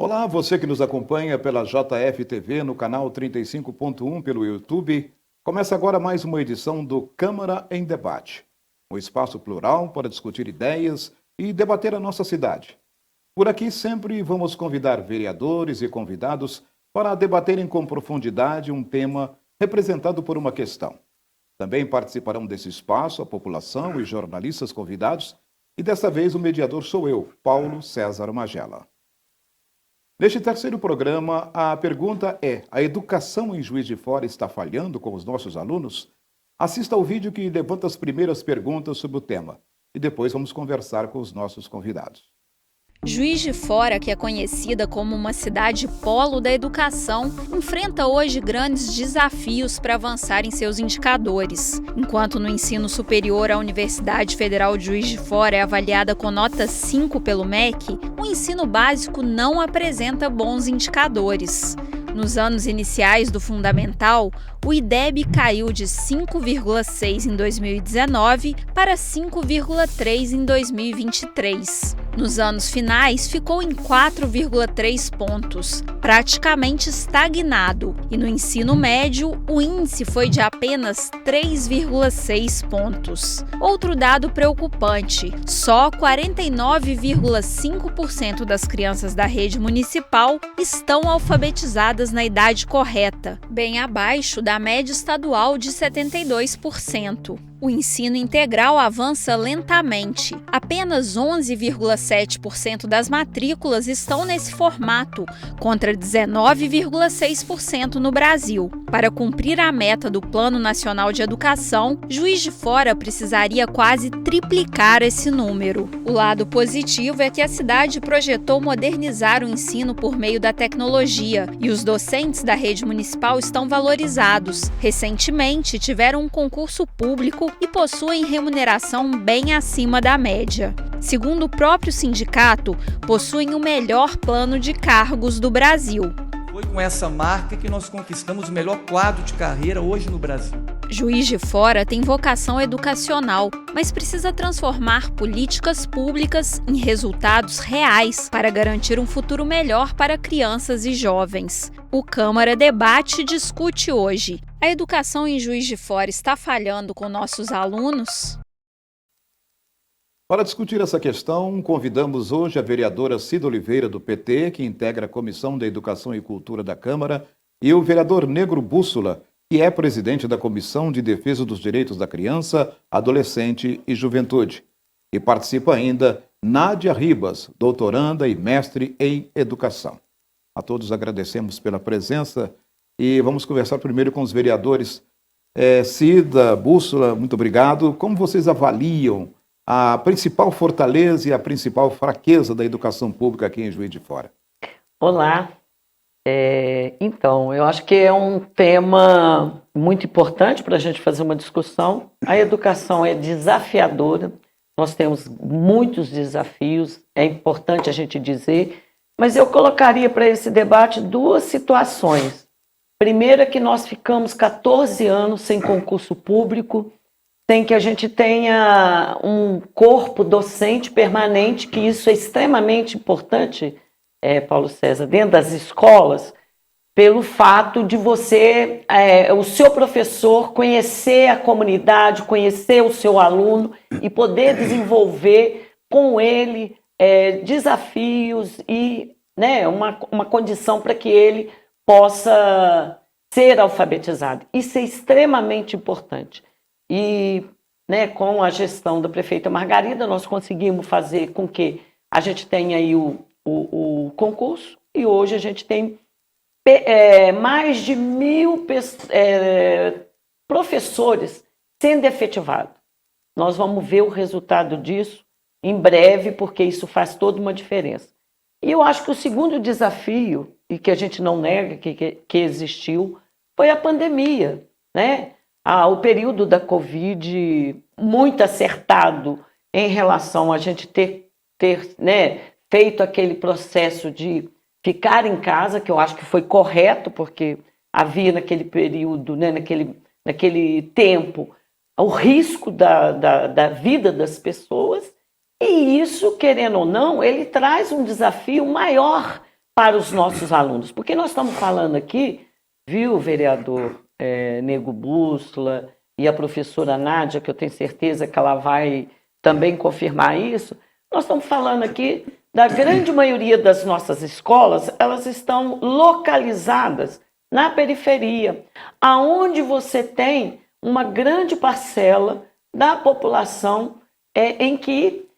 Olá, você que nos acompanha pela JF TV no canal 35.1 pelo YouTube. Começa agora mais uma edição do Câmara em Debate, um espaço plural para discutir ideias e debater a nossa cidade. Por aqui sempre vamos convidar vereadores e convidados para debaterem com profundidade um tema representado por uma questão. Também participarão desse espaço a população e jornalistas convidados, e desta vez o mediador sou eu, Paulo César Magela. Neste terceiro programa, a pergunta é: a educação em Juiz de Fora está falhando com os nossos alunos? Assista ao vídeo que levanta as primeiras perguntas sobre o tema e depois vamos conversar com os nossos convidados. Juiz de Fora, que é conhecida como uma cidade polo da educação, enfrenta hoje grandes desafios para avançar em seus indicadores. Enquanto no ensino superior a Universidade Federal de Juiz de Fora é avaliada com nota 5 pelo MEC, o ensino básico não apresenta bons indicadores. Nos anos iniciais do fundamental, o IDEB caiu de 5,6 em 2019 para 5,3 em 2023. Nos anos finais, ficou em 4,3 pontos, praticamente estagnado, e no ensino médio, o índice foi de apenas 3,6 pontos. Outro dado preocupante: só 49,5% das crianças da rede municipal estão alfabetizadas na idade correta, bem abaixo da média estadual de 72%. O ensino integral avança lentamente. Apenas 11,7% das matrículas estão nesse formato, contra 19,6% no Brasil. Para cumprir a meta do Plano Nacional de Educação, Juiz de Fora precisaria quase triplicar esse número. O lado positivo é que a cidade projetou modernizar o ensino por meio da tecnologia, e os docentes da rede municipal estão valorizados. Recentemente, tiveram um concurso público e possuem remuneração bem acima da média. Segundo o próprio sindicato, possuem o melhor plano de cargos do Brasil. Foi com essa marca que nós conquistamos o melhor quadro de carreira hoje no Brasil. Juiz de Fora tem vocação educacional, mas precisa transformar políticas públicas em resultados reais para garantir um futuro melhor para crianças e jovens. O Câmara Debate discute hoje: a educação em Juiz de Fora está falhando com nossos alunos? Para discutir essa questão, convidamos hoje a vereadora Cida Oliveira, do PT, que integra a Comissão da Educação e Cultura da Câmara, e o vereador Negro Bússola, que é presidente da Comissão de Defesa dos Direitos da Criança, Adolescente e Juventude. E participa ainda Nádia Ribas, doutoranda e mestre em Educação. A todos agradecemos pela presença e vamos conversar primeiro com os vereadores. Cida, Bússola, muito obrigado. Como vocês avaliam a principal fortaleza e a principal fraqueza da educação pública aqui em Juiz de Fora? Olá. Então, eu acho que é um tema muito importante para a gente fazer uma discussão. A educação é desafiadora, nós temos muitos desafios, é importante a gente dizer, mas eu colocaria para esse debate duas situações. Primeiro é que nós ficamos 14 anos sem concurso público, sem que a gente tenha um corpo docente permanente, que isso é extremamente importante, Paulo César, dentro das escolas, pelo fato de você, o seu professor, conhecer a comunidade, conhecer o seu aluno e poder desenvolver com ele desafios e, né, uma condição para que ele possa ser alfabetizado. Isso é extremamente importante. E, né, com a gestão da prefeita Margarida, nós conseguimos fazer com que a gente tenha aí o concurso, e hoje a gente tem mais de 1.000 professores sendo efetivados. Nós vamos ver o resultado disso em breve, porque isso faz toda uma diferença. E eu acho que o segundo desafio, e que a gente não nega que existiu, foi a pandemia, né? O período da Covid muito acertado em relação a gente ter né, feito aquele processo de ficar em casa, que eu acho que foi correto, porque havia naquele período, né, naquele tempo, o risco da vida das pessoas, e isso, querendo ou não, ele traz um desafio maior para os nossos alunos. Porque nós estamos falando aqui, viu, vereador Nego Bússola e a professora Nádia, que eu tenho certeza que ela vai também confirmar isso, nós estamos falando aqui da grande maioria das nossas escolas, elas estão localizadas na periferia, aonde você tem uma grande parcela da população em que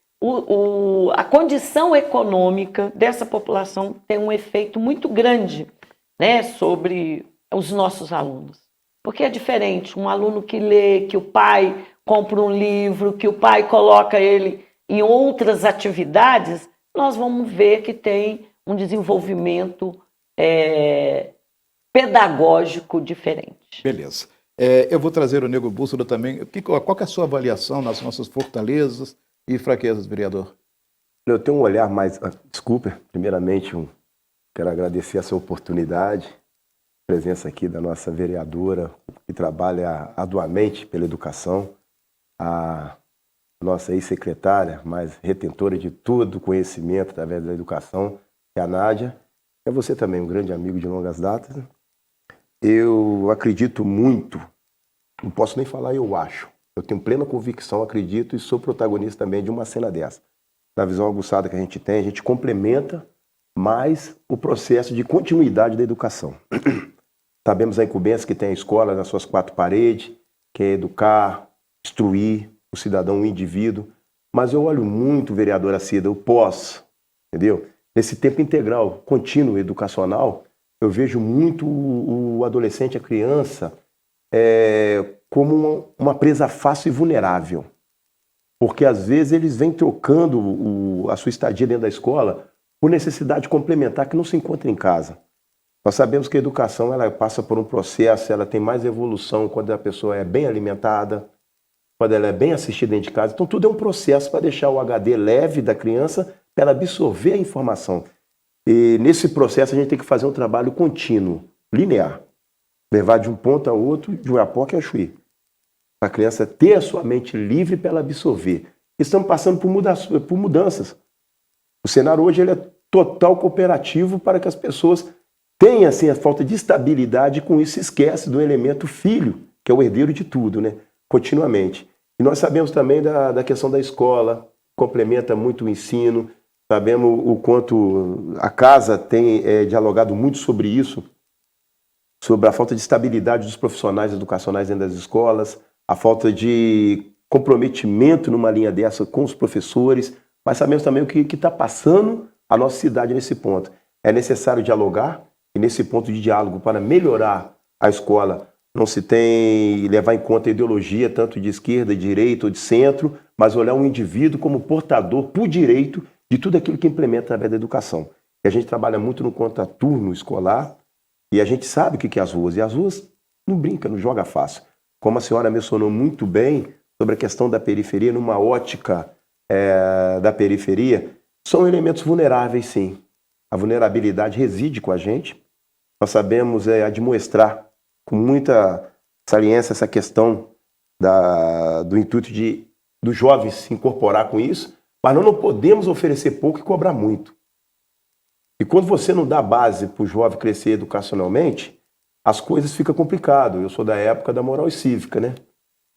a condição econômica dessa população tem um efeito muito grande, né, sobre os nossos alunos. Porque é diferente, um aluno que lê, que o pai compra um livro, que o pai coloca ele em outras atividades, nós vamos ver que tem um desenvolvimento pedagógico diferente. Beleza. Eu vou trazer o Nego Bússola também. Qual que é a sua avaliação nas nossas fortalezas e fraquezas, vereador? Eu tenho um olhar mais... Desculpe, primeiramente, quero agradecer essa oportunidade, a presença aqui da nossa vereadora, que trabalha arduamente pela educação, a nossa ex-secretária, mas retentora de todo o conhecimento através da educação, que é a Nádia. É você também, um grande amigo de longas datas. Eu acredito muito, não posso nem falar eu acho, eu tenho plena convicção, acredito e sou protagonista também de uma cena dessa. Na visão aguçada que a gente tem, a gente complementa mais o processo de continuidade da educação. Sabemos a incumbência que tem a escola nas suas quatro paredes, que é educar, instruir o cidadão, o indivíduo, mas eu olho muito, vereadora Cida, o pós, entendeu? Nesse tempo integral, contínuo, educacional, eu vejo muito o adolescente, a criança, como uma presa fácil e vulnerável. Porque às vezes eles vêm trocando a sua estadia dentro da escola por necessidade complementar que não se encontra em casa. Nós sabemos que a educação ela passa por um processo, ela tem mais evolução quando a pessoa é bem alimentada, quando ela é bem assistida dentro de casa. Então tudo é um processo para deixar o HD leve da criança para ela absorver a informação. E nesse processo a gente tem que fazer um trabalho contínuo, linear. Levar de um ponto a outro, de Uiapoque a Chuí. Para a criança ter a sua mente livre para ela absorver. Estamos passando por mudanças. O cenário hoje ele é total cooperativo para que as pessoas tenham assim, a falta de estabilidade e com isso se esquece do elemento filho, que é o herdeiro de tudo, né? Continuamente. E nós sabemos também da questão da escola, complementa muito o ensino, sabemos o quanto a casa tem dialogado muito sobre isso, sobre a falta de estabilidade dos profissionais educacionais dentro das escolas, a falta de comprometimento numa linha dessa com os professores, mas sabemos também o que está passando a nossa cidade nesse ponto. É necessário dialogar, e nesse ponto de diálogo, para melhorar a escola, não se tem levar em conta a ideologia, tanto de esquerda, de direita ou de centro, mas olhar um indivíduo como portador, por direito, de tudo aquilo que implementa através da educação. E a gente trabalha muito no contraturno escolar, e a gente sabe o que é as ruas, e as ruas não brinca, não joga fácil. Como a senhora mencionou muito bem sobre a questão da periferia, numa ótica da periferia, são elementos vulneráveis, sim. A vulnerabilidade reside com a gente. Nós sabemos admoestrar com muita saliência essa questão do intuito dos jovens se incorporar com isso, mas nós não podemos oferecer pouco e cobrar muito. E quando você não dá base para o jovem crescer educacionalmente, as coisas ficam complicadas. Eu sou da época da moral cívica, né?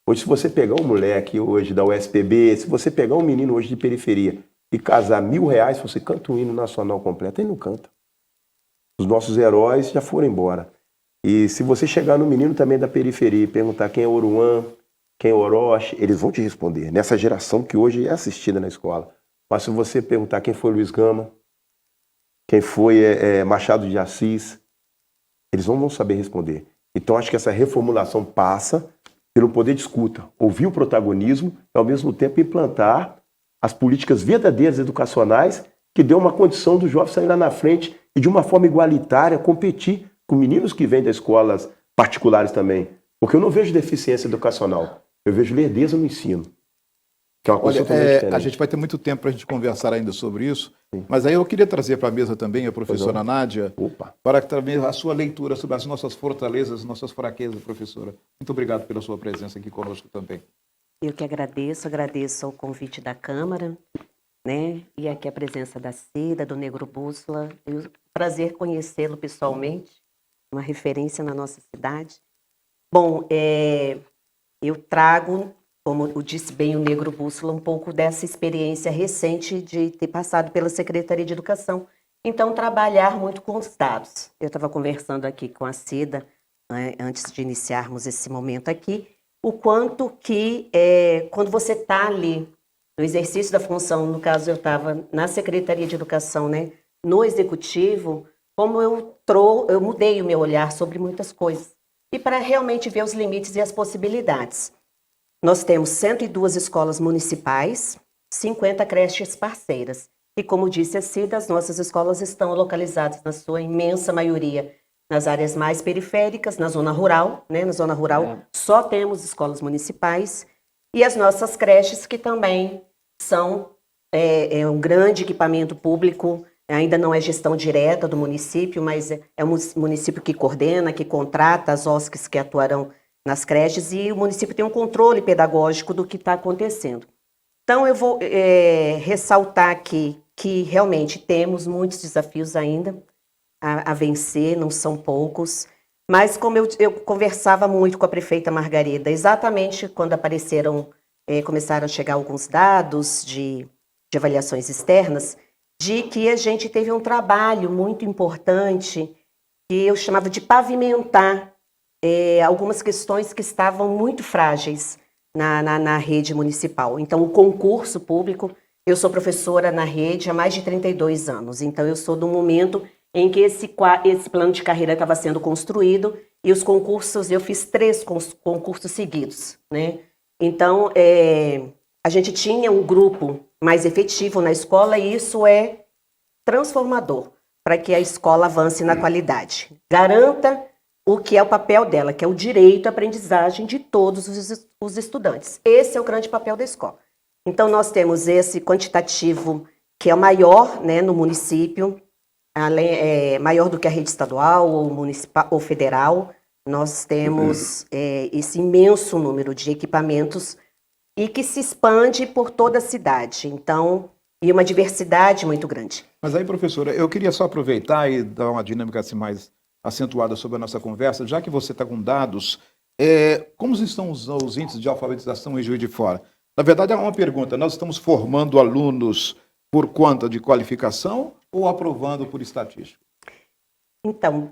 Hoje, se você pegar um moleque hoje da USPB, se você pegar um menino hoje de periferia e casar R$1.000, você canta um hino nacional completo, ele não canta. Os nossos heróis já foram embora. E se você chegar no menino também da periferia e perguntar quem é Oruan, quem é Orochi, eles vão te responder. Nessa geração que hoje é assistida na escola. Mas se você perguntar quem foi Luiz Gama, quem foi Machado de Assis, eles não vão saber responder. Então acho que essa reformulação passa pelo poder de escuta, ouvir o protagonismo e ao mesmo tempo implantar as políticas verdadeiras educacionais que dê uma condição do jovem sair lá na frente e de uma forma igualitária competir com meninos que vêm das escolas particulares também. Porque eu não vejo deficiência educacional, eu vejo lerdeza no ensino. Que é uma coisa totalmente diferente. A gente vai ter muito tempo para a gente conversar ainda sobre isso, Sim. Mas aí eu queria trazer para a mesa também a professora Nádia, para também a sua leitura sobre as nossas fortalezas, nossas fraquezas, professora. Muito obrigado pela sua presença aqui conosco também. Eu que agradeço o convite da Câmara, né? E aqui a presença da Cida, do Negro Bússola. Prazer conhecê-lo pessoalmente, uma referência na nossa cidade. Bom, eu trago, como disse bem o Negro Bússola, um pouco dessa experiência recente de ter passado pela Secretaria de Educação. Então, trabalhar muito com os dados. Eu estava conversando aqui com a Cida, né, antes de iniciarmos esse momento aqui, o quanto que, quando você está ali, no exercício da função, no caso eu estava na Secretaria de Educação, né, no Executivo, como eu mudei o meu olhar sobre muitas coisas. E para realmente ver os limites e as possibilidades. Nós temos 102 escolas municipais, 50 creches parceiras. E como disse a Cida, as nossas escolas estão localizadas, na sua imensa maioria, nas áreas mais periféricas, na zona rural, né? Na zona rural só temos escolas municipais. E as nossas creches, que também são um grande equipamento público, ainda não é gestão direta do município, mas é o município que coordena, que contrata as OSCs que atuarão nas creches, e o município tem um controle pedagógico do que está acontecendo. Então, eu vou ressaltar aqui que realmente temos muitos desafios ainda a vencer, não são poucos, mas como eu conversava muito com a prefeita Margarida, exatamente quando começaram a chegar alguns dados de avaliações externas, de que a gente teve um trabalho muito importante, que eu chamava de pavimentar algumas questões que estavam muito frágeis na rede municipal. Então, o concurso público, eu sou professora na rede há mais de 32 anos, então eu sou do momento em que esse plano de carreira estava sendo construído, e os concursos, eu fiz 3 concursos seguidos, né? Então, a gente tinha um grupo mais efetivo na escola, e isso é transformador para que a escola avance na qualidade. Garanta o que é o papel dela, que é o direito à aprendizagem de todos os estudantes. Esse é o grande papel da escola. Então, nós temos esse quantitativo, que é o maior, né, no município, maior do que a rede estadual ou municipal ou federal. Nós temos esse imenso número de equipamentos e que se expande por toda a cidade. Então, e uma diversidade muito grande. Mas aí, professora, eu queria só aproveitar e dar uma dinâmica assim mais acentuada sobre a nossa conversa, já que você está com dados, como estão os índices de alfabetização em Juiz de Fora? Na verdade, é uma pergunta: nós estamos formando alunos por conta de qualificação ou aprovando por estatística? Então,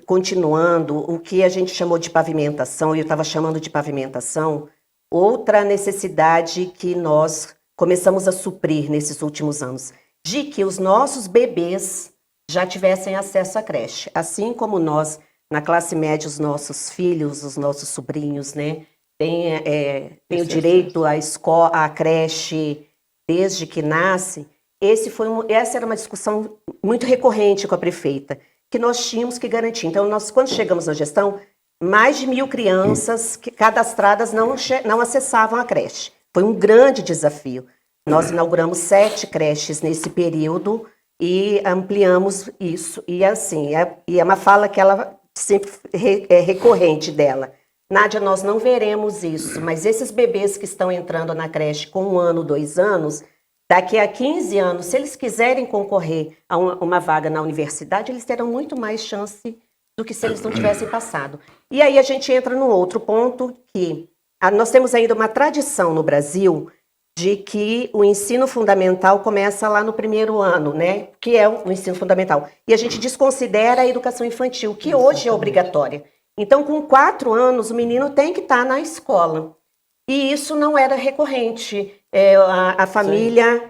continuando, o que a gente chamou de pavimentação, eu estava chamando de pavimentação, outra necessidade que nós começamos a suprir nesses últimos anos, de que os nossos bebês já tivessem acesso à creche, assim como nós, na classe média, os nossos filhos, os nossos sobrinhos, né, têm o direito à creche desde que nasce. Essa era uma discussão muito recorrente com a prefeita, que nós tínhamos que garantir. Então, quando chegamos na gestão, mais de 1.000 crianças cadastradas não acessavam a creche. Foi um grande desafio. Nós inauguramos 7 creches nesse período e ampliamos isso. E assim, é uma fala que ela sempre é recorrente dela. Nádia, nós não veremos isso, mas esses bebês que estão entrando na creche com 1 ano, 2 anos, daqui a 15 anos, se eles quiserem concorrer a uma vaga na universidade, eles terão muito mais chance do que se eles não tivessem passado. E aí a gente entra num outro ponto, que nós temos ainda uma tradição no Brasil de que o ensino fundamental começa lá no 1º ano, né? Que é o ensino fundamental. E a gente desconsidera a educação infantil, que hoje é obrigatória. Então, com 4 anos, o menino tem que estar na escola. E isso não era recorrente. A família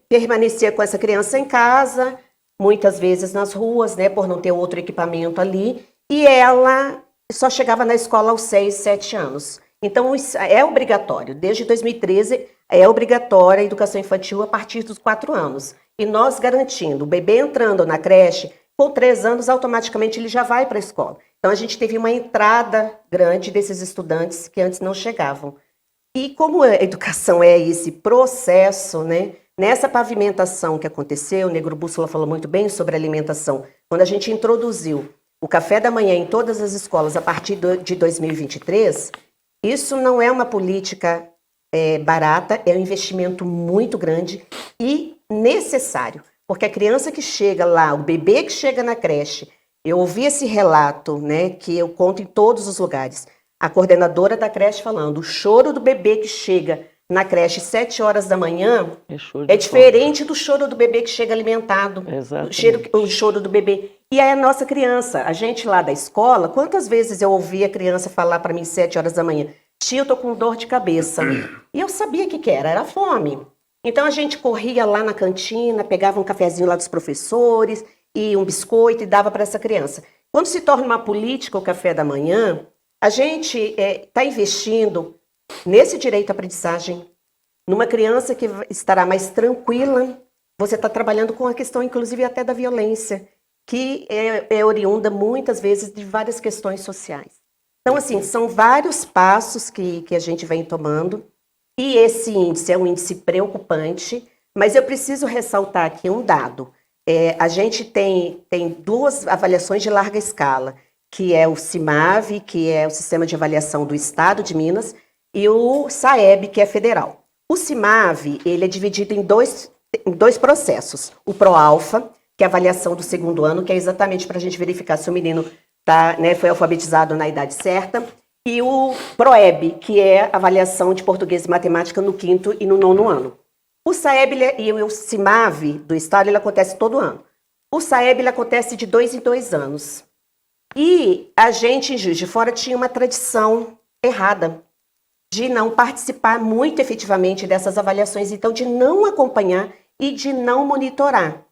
permanecia com essa criança em casa, muitas vezes nas ruas, né, por não ter outro equipamento ali, e ela só chegava na escola aos 6, 7 anos. Então, é obrigatório. Desde 2013, é obrigatória a educação infantil a partir dos 4 anos. E nós garantindo, o bebê entrando na creche, com 3 anos, automaticamente ele já vai para a escola. Então, a gente teve uma entrada grande desses estudantes que antes não chegavam. E como a educação é esse processo, né? Nessa pavimentação que aconteceu, o Negro Bússola falou muito bem sobre alimentação. Quando a gente introduziu o café da manhã em todas as escolas a partir de 2023, isso não é uma política barata, é um investimento muito grande e necessário. Porque a criança que chega lá, o bebê que chega na creche, eu ouvi esse relato, né, que eu conto em todos os lugares. A coordenadora da creche falando, o choro do bebê que chega na creche 7 horas da manhã é diferente do choro do bebê que chega alimentado. O choro do bebê. E aí a nossa criança, a gente lá da escola, quantas vezes eu ouvi a criança falar para mim 7 horas da manhã, tia, eu tô com dor de cabeça. E eu sabia o que era fome. Então a gente corria lá na cantina, pegava um cafezinho lá dos professores e um biscoito e dava para essa criança. Quando se torna uma política o café da manhã, a gente está investindo nesse direito à aprendizagem, numa criança que estará mais tranquila. Você está trabalhando com a questão, inclusive, até da violência, que é oriunda muitas vezes de várias questões sociais. Então, assim, são vários passos que a gente vem tomando. E esse índice é um índice preocupante, mas eu preciso ressaltar aqui um dado. A gente tem 2 avaliações de larga escala, que é o CIMAV, que é o Sistema de Avaliação do Estado de Minas, e o SAEB, que é federal. O CIMAV, ele é dividido em dois processos. O ProAlfa, que é a avaliação do 2º ano, que é exatamente para a gente verificar se o menino foi alfabetizado na idade certa, e o PROEB, que é a avaliação de português e matemática no 5º e no 9º ano. O SAEB e o CIMAV do Estado, ele acontece todo ano. O SAEB, ele acontece de 2 em 2 anos. E a gente, em Juiz de Fora, tinha uma tradição errada de não participar muito efetivamente dessas avaliações, então de não acompanhar e de não monitorar.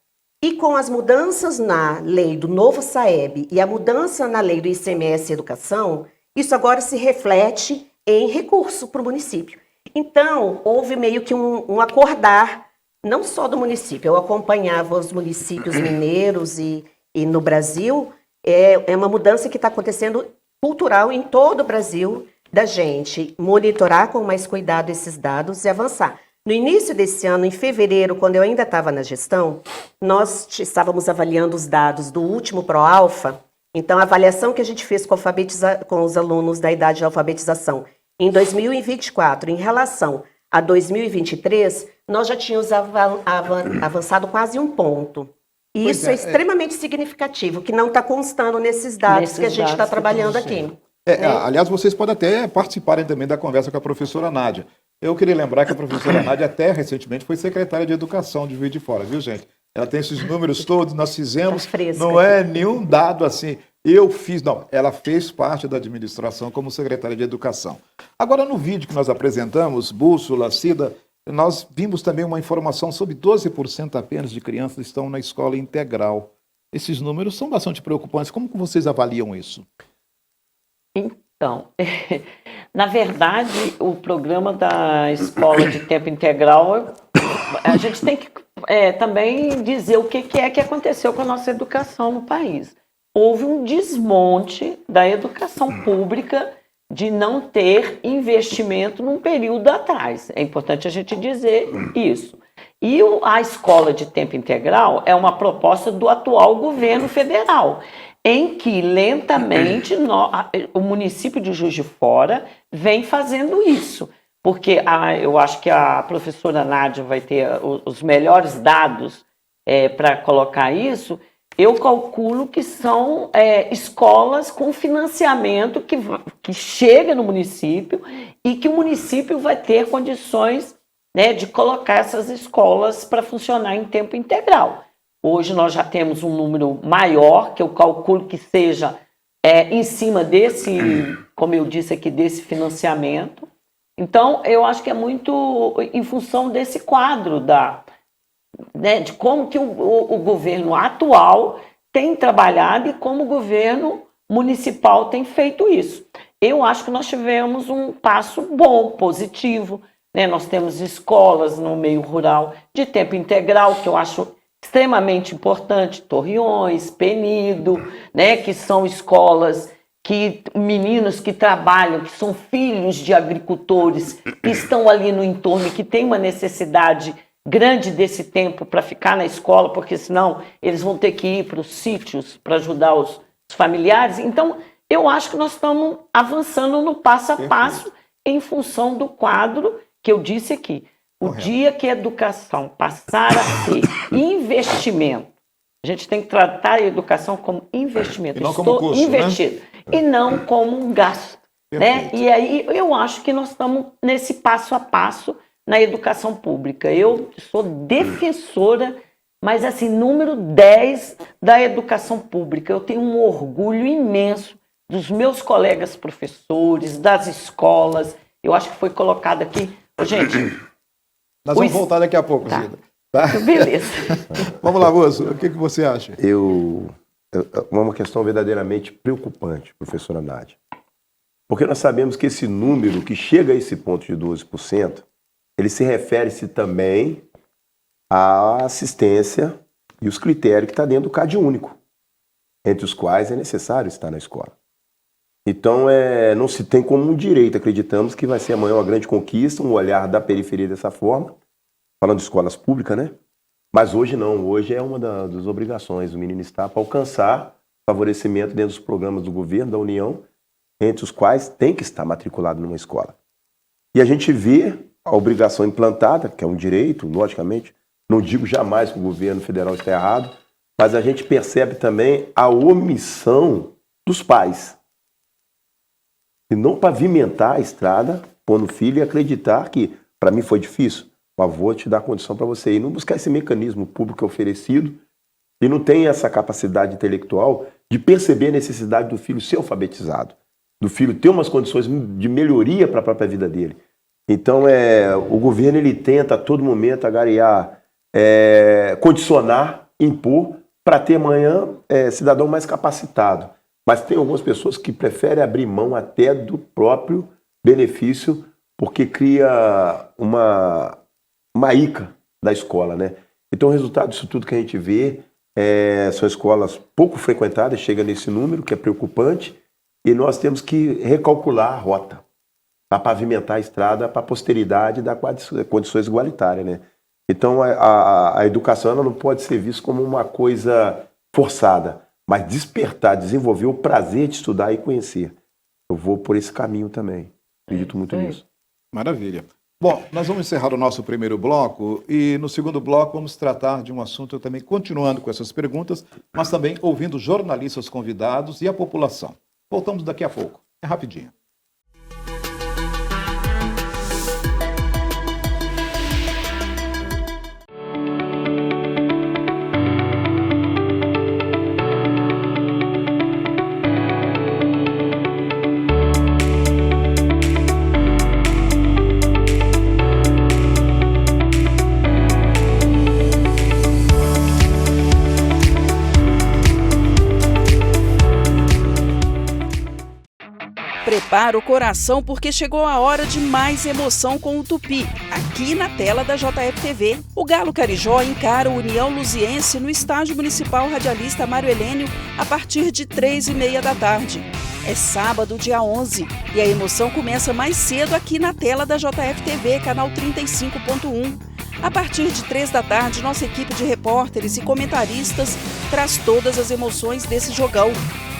E com as mudanças na lei do novo SAEB e a mudança na lei do ICMS Educação, isso agora se reflete em recurso para o município. Então, houve meio que um acordar, não só do município, eu acompanhava os municípios mineiros e no Brasil, é uma mudança que está acontecendo cultural em todo o Brasil, da gente monitorar com mais cuidado esses dados e avançar. No início desse ano, em fevereiro, quando eu ainda estava na gestão, nós estávamos avaliando os dados do último ProAlfa. Então, a avaliação que a gente fez com os alunos da idade de alfabetização em 2024, em relação a 2023, nós já tínhamos avançado quase 1 ponto. E isso é extremamente significativo, que não está constando nesses dados que a gente está trabalhando aqui. Aliás, vocês podem até participarem também da conversa com a professora Nádia. Eu queria lembrar que a professora Nádia até recentemente foi secretária de Educação de Juiz de Fora, viu, gente? Ela tem esses números todos, nós fizemos, não é nenhum dado assim, ela fez parte da administração como secretária de Educação. Agora, no vídeo que nós apresentamos, Bússola, Cida, nós vimos também uma informação sobre 12% apenas de crianças estão na escola integral. Esses números são bastante preocupantes. Como que vocês avaliam isso? Então, na verdade, o programa da escola de tempo integral, a gente tem que também dizer o que é que aconteceu com a nossa educação no país. Houve um desmonte da educação pública de não ter investimento num período atrás. É importante a gente dizer isso. E a escola de tempo integral é uma proposta do atual governo federal, em que lentamente o município de Juiz de Fora vem fazendo isso. Porque eu acho que a professora Nádia vai ter os melhores dados para colocar isso. Eu calculo que são escolas com financiamento que chega no município e que o município vai ter condições, né, de colocar essas escolas para funcionar em tempo integral. Hoje nós já temos um número maior, que eu calculo que seja em cima desse, como eu disse aqui, desse financiamento. Então, eu acho que é muito em função desse quadro de como que o governo atual tem trabalhado e como o governo municipal tem feito isso. Eu acho que nós tivemos um passo bom, positivo, né? Nós temos escolas no meio rural de tempo integral, que eu acho extremamente importante, Torreões, Penido, né? Que são escolas que meninos que trabalham, que são filhos de agricultores, que estão ali no entorno e que têm uma necessidade grande desse tempo para ficar na escola, porque senão eles vão ter que ir para os sítios para ajudar os familiares. Então, eu acho que nós estamos avançando no passo a passo em função do quadro que eu disse aqui. O Correto. dia que a educação passar a ser investimento, a gente tem que tratar a educação como investimento. E não como custo, investido, e não como um gasto. Né? Perfeito. E aí eu acho que nós estamos nesse passo a passo na educação pública. Eu sou defensora, mas assim, número 10 da educação pública. Eu tenho um orgulho imenso dos meus colegas professores, das escolas. Eu acho que foi colocado aqui. Gente, Nós vamos voltar daqui a pouco, Tá. Zilda. Tá? beleza. Vamos lá, moço. O que você acha? É uma questão verdadeiramente preocupante, professora Nádia. Porque nós sabemos que esse número que chega a esse ponto de 12%, ele se refere-se também à assistência e os critérios que está dentro do CAD único, entre os quais é necessário estar na escola. Então, não se tem como um direito, acreditamos que vai ser amanhã uma grande conquista, um olhar da periferia dessa forma, falando de escolas públicas, né? Mas hoje não, hoje é uma das obrigações do menino estar para alcançar favorecimento dentro dos programas do governo, da União, entre os quais tem que estar matriculado numa escola. E a gente vê a obrigação implantada, que é um direito, logicamente, não digo jamais que o governo federal está errado, mas a gente percebe também a omissão dos pais. E não pavimentar a estrada, pôr no filho e acreditar que, para mim foi difícil, o avô te dá condição para você ir, não buscar esse mecanismo público oferecido e não tem essa capacidade intelectual de perceber a necessidade do filho ser alfabetizado, do filho ter umas condições de melhoria para a própria vida dele. Então, o governo ele tenta a todo momento agariar, condicionar, impor, para ter amanhã cidadão mais capacitado. Mas tem algumas pessoas que preferem abrir mão até do próprio benefício, porque cria uma ica da escola, né? Então, o resultado disso tudo que a gente vê são escolas pouco frequentadas, chega nesse número, que é preocupante, e nós temos que recalcular a rota para pavimentar a estrada para a posteridade e dar condições igualitárias, né? Então, a educação ela não pode ser vista como uma coisa forçada, mas despertar, desenvolver o prazer de estudar e conhecer. Eu vou por esse caminho também. Acredito muito nisso. Maravilha. Bom, nós vamos encerrar o nosso primeiro bloco e no segundo bloco vamos tratar de um assunto também continuando com essas perguntas, mas também ouvindo jornalistas convidados e a população. Voltamos daqui a pouco. É rapidinho. Prepara o coração porque chegou a hora de mais emoção com o Tupi, aqui na tela da JF-TV. O Galo Carijó encara o União Luziense no Estádio Municipal Radialista Mário Helênio a partir de 3h30 da tarde. É sábado, dia 11, e a emoção começa mais cedo aqui na tela da JF-TV, canal 35.1. A partir de 3 da tarde, nossa equipe de repórteres e comentaristas traz todas as emoções desse jogão.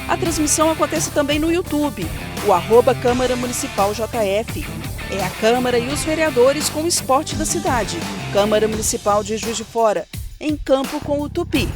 A transmissão acontece também no YouTube, o @Câmara Municipal JF. É a Câmara e os vereadores com o esporte da cidade. Câmara Municipal de Juiz de Fora, em campo com o Tupi.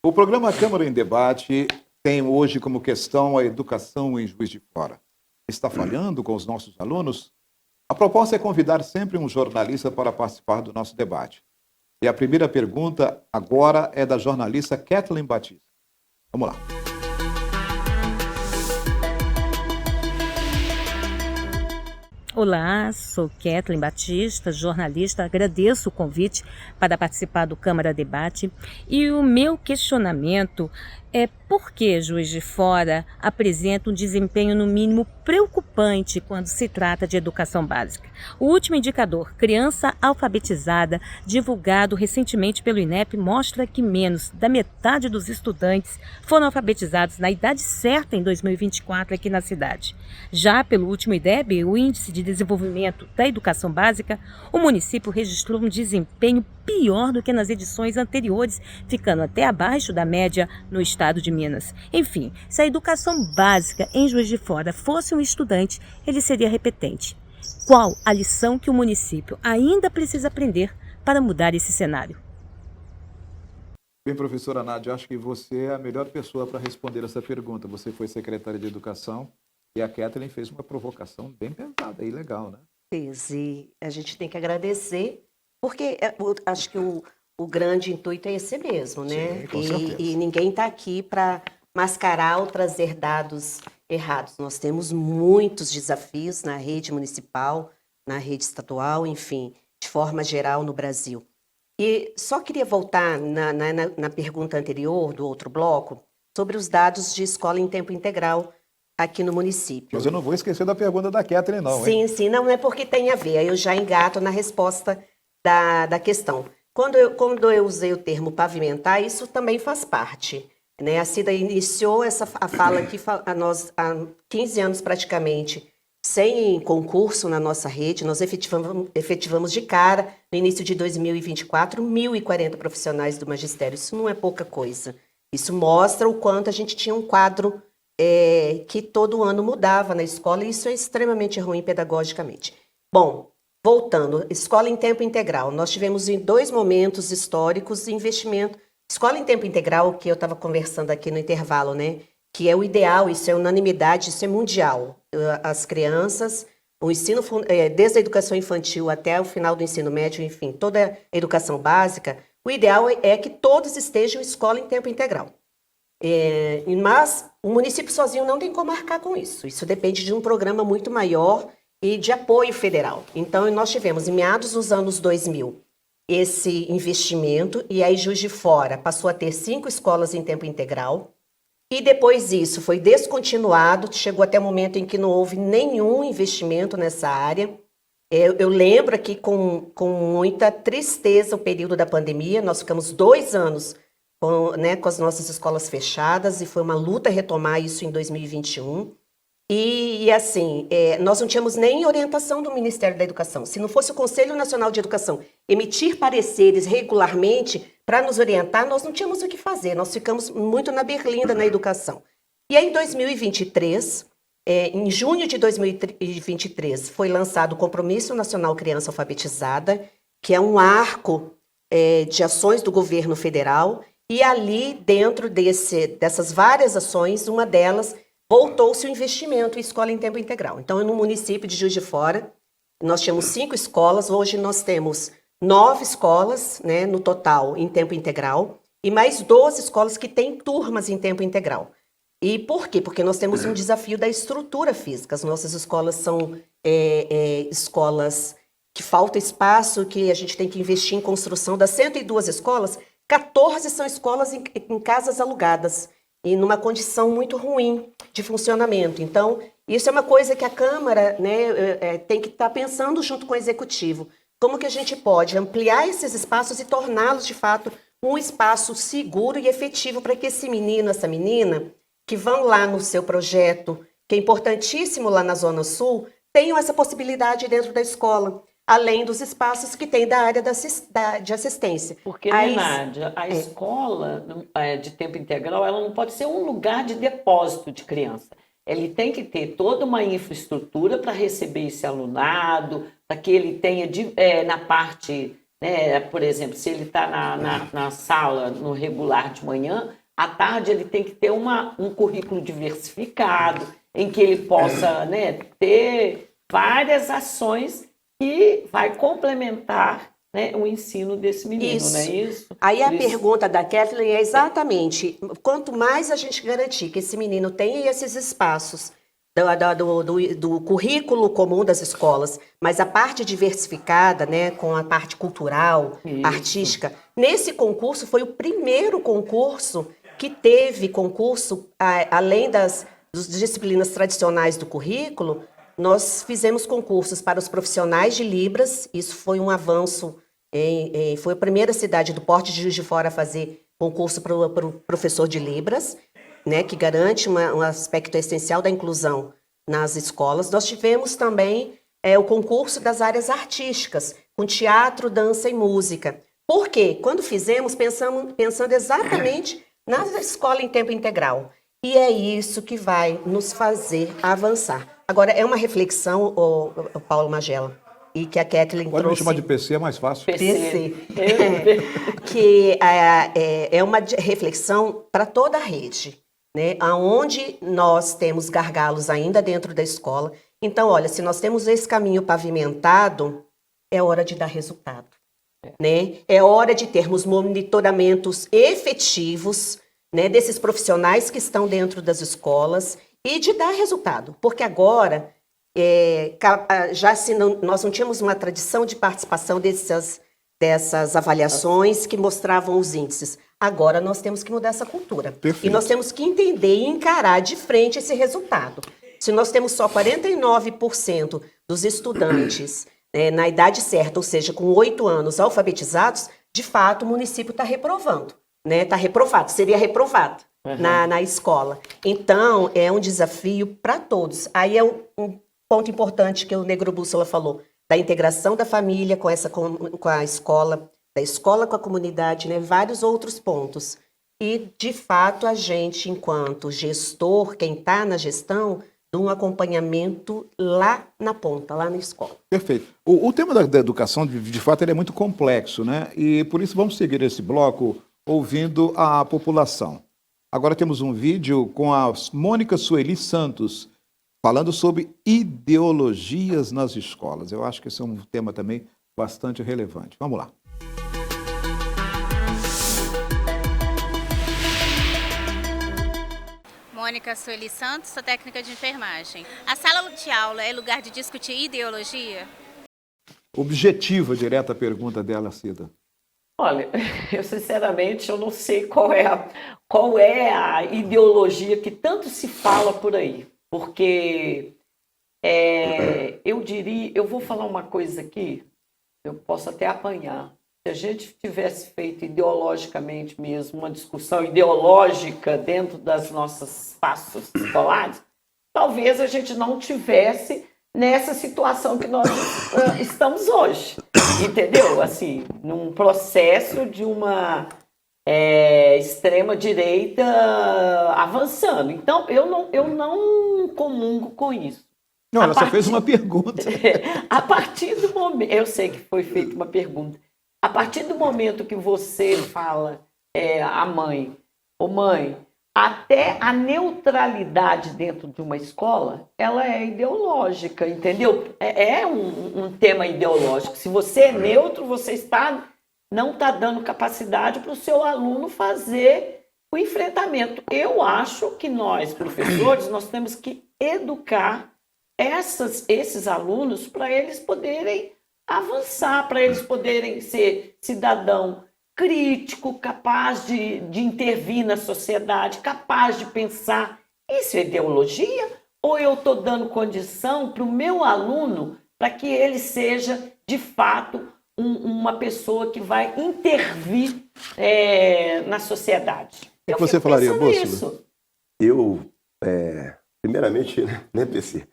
O programa Câmara em Debate tem hoje como questão a educação em Juiz de Fora. Está falhando com os nossos alunos? A proposta é convidar sempre um jornalista para participar do nosso debate. E a primeira pergunta agora é da jornalista Kathleen Batista. Vamos lá. Olá, sou Kathleen Batista, jornalista. Agradeço o convite para participar do Câmara Debate. E o meu questionamento Por que Juiz de Fora apresenta um desempenho no mínimo preocupante quando se trata de educação básica? O último indicador, criança alfabetizada, divulgado recentemente pelo INEP, mostra que menos da metade dos estudantes foram alfabetizados na idade certa em 2024 aqui na cidade. Já pelo último IDEB, o Índice de Desenvolvimento da Educação Básica, o município registrou um desempenho pior do que nas edições anteriores, ficando até abaixo da média no estado de Minas. Enfim, se a educação básica em Juiz de Fora fosse um estudante, ele seria repetente. Qual a lição que o município ainda precisa aprender para mudar esse cenário? Bem, professora Nádia, acho que você é a melhor pessoa para responder essa pergunta. Você foi secretária de Educação e a Kathleen fez uma provocação bem pesada e legal, né? Fez, e a gente tem que agradecer, porque acho que o grande intuito é esse mesmo, né? Sim, com certeza. E ninguém está aqui para mascarar ou trazer dados errados. Nós temos muitos desafios na rede municipal, na rede estadual, enfim, de forma geral no Brasil. E só queria voltar na pergunta anterior, do outro bloco, sobre os dados de escola em tempo integral aqui no município. Mas eu não vou esquecer da pergunta da Kathleen, não, hein? Sim, não é porque tem a ver, aí eu já engato na resposta da questão. Quando eu usei o termo pavimentar, isso também faz parte, né? A Cida iniciou a fala aqui, nós há 15 anos praticamente, sem concurso na nossa rede, nós efetivamos de cara, no início de 2024, 1.040 profissionais do magistério. Isso não é pouca coisa. Isso mostra o quanto a gente tinha um quadro que todo ano mudava na escola, e isso é extremamente ruim pedagogicamente. Bom, voltando, escola em tempo integral. Nós tivemos em 2 momentos históricos de investimento. Escola em tempo integral, que eu estava conversando aqui no intervalo, né? Que é o ideal, isso é unanimidade, isso é mundial. As crianças, o ensino, desde a educação infantil até o final do ensino médio, enfim, toda a educação básica, o ideal é que todos estejam em escola em tempo integral. Mas o município sozinho não tem como arcar com isso. Isso depende de um programa muito maior e de apoio federal. Então, nós tivemos, em meados dos anos 2000, esse investimento, e aí Juiz de Fora passou a ter 5 escolas em tempo integral, e depois isso foi descontinuado, chegou até o momento em que não houve nenhum investimento nessa área. Eu lembro aqui com muita tristeza o período da pandemia, nós ficamos 2 anos com as nossas escolas fechadas, e foi uma luta retomar isso em 2021. E assim, nós não tínhamos nem orientação do Ministério da Educação. Se não fosse o Conselho Nacional de Educação emitir pareceres regularmente para nos orientar, nós não tínhamos o que fazer. Nós ficamos muito na berlinda na educação. E aí, em 2023, em junho de 2023, foi lançado o Compromisso Nacional Criança Alfabetizada, que é um arco de ações do governo federal. E ali, dentro dessas várias ações, uma delas, voltou-se o investimento em escola em tempo integral. Então, no município de Juiz de Fora, nós tínhamos 5 escolas, hoje nós temos 9 escolas, né, no total, em tempo integral, e mais 12 escolas que têm turmas em tempo integral. E por quê? Porque nós temos um desafio da estrutura física. As nossas escolas são escolas que falta espaço, que a gente tem que investir em construção. Das 102 escolas, 14 são escolas em casas alugadas e numa condição muito ruim de funcionamento. Então, isso é uma coisa que a Câmara, né, tem que estar pensando junto com o Executivo. Como que a gente pode ampliar esses espaços e torná-los, de fato, um espaço seguro e efetivo para que esse menino, essa menina, que vão lá no seu projeto, que é importantíssimo lá na Zona Sul, tenham essa possibilidade dentro da escola, além dos espaços que tem da área de assistência. Porque, Nádia, a escola de tempo integral, ela não pode ser um lugar de depósito de criança. Ele tem que ter toda uma infraestrutura para receber esse alunado, para que ele tenha na parte, né, por exemplo, se ele está na sala no regular de manhã, à tarde ele tem que ter um currículo diversificado, em que ele possa, né, ter várias ações que vai complementar, né, o ensino desse menino, isso. Não é isso? Aí a pergunta da Kathleen é exatamente, quanto mais a gente garantir que esse menino tenha esses espaços do currículo comum das escolas, mas a parte diversificada, né, com a parte cultural, artística, nesse concurso foi o primeiro concurso que teve concurso, além das disciplinas tradicionais do currículo, nós fizemos concursos para os profissionais de Libras, isso foi um avanço, foi a primeira cidade do porte de Juiz de Fora a fazer concurso para o professor de Libras, né, que garante um aspecto essencial da inclusão nas escolas. Nós tivemos também o concurso das áreas artísticas, com teatro, dança e música. Por quê? Quando fizemos, pensando exatamente na escola em tempo integral. E é isso que vai nos fazer avançar. Agora, é uma reflexão, o Paulo Magela, e que a Kathleen Pode trouxe... me chamar de PC, é mais fácil. PC. Que é uma reflexão para toda a rede, né? Onde nós temos gargalos ainda dentro da escola. Então, olha, se nós temos esse caminho pavimentado, é hora de dar resultado, né? É hora de termos monitoramentos efetivos, né, desses profissionais que estão dentro das escolas e de dar resultado. Porque agora, nós não tínhamos uma tradição de participação dessas avaliações que mostravam os índices. Agora nós temos que mudar essa cultura. Perfeito. E nós temos que entender e encarar de frente esse resultado. Se nós temos só 49% dos estudantes na idade certa, ou seja, com 8 anos alfabetizados, de fato o município está reprovando. Está reprovado, seria reprovado na escola. Então, é um desafio para todos. Aí é um ponto importante que o Negro Bússola falou, da integração da família com a escola, da escola com a comunidade, né? Vários outros pontos. E, de fato, a gente, enquanto gestor, quem está na gestão, de um acompanhamento lá na ponta, lá na escola. Perfeito. O tema da educação, de fato, ele é muito complexo, né? E por isso vamos seguir esse bloco ouvindo a população. Agora temos um vídeo com a Mônica Sueli Santos, falando sobre ideologias nas escolas. Eu acho que esse é um tema também bastante relevante. Vamos lá. Mônica Sueli Santos, sou técnica de enfermagem. A sala de aula é lugar de discutir ideologia? Objetiva, direta a pergunta dela, Cida. Olha, eu sinceramente eu não sei qual é a ideologia que tanto se fala por aí, porque eu vou falar uma coisa aqui, eu posso até apanhar. Se a gente tivesse feito ideologicamente mesmo, uma discussão ideológica dentro das nossos espaços escolares, talvez a gente não tivesse nessa situação que nós estamos hoje, entendeu? Assim, num processo de uma extrema-direita avançando. Então, eu não comungo com isso. Não, ela só fez uma pergunta. A partir do momento... Eu sei que foi feita uma pergunta. A partir do momento que você fala a mãe, ô mãe, até a neutralidade dentro de uma escola, ela é ideológica, entendeu? É um tema ideológico. Se você é neutro, você não está dando capacidade para o seu aluno fazer o enfrentamento. Eu acho que nós, professores, nós temos que educar esses alunos para eles poderem avançar, para eles poderem ser cidadão crítico, capaz de intervir na sociedade, capaz de pensar. Isso é ideologia? Ou eu estou dando condição para o meu aluno para que ele seja, de fato, uma pessoa que vai intervir na sociedade? O que você falaria, Bússola? Eu, primeiramente, né, PC?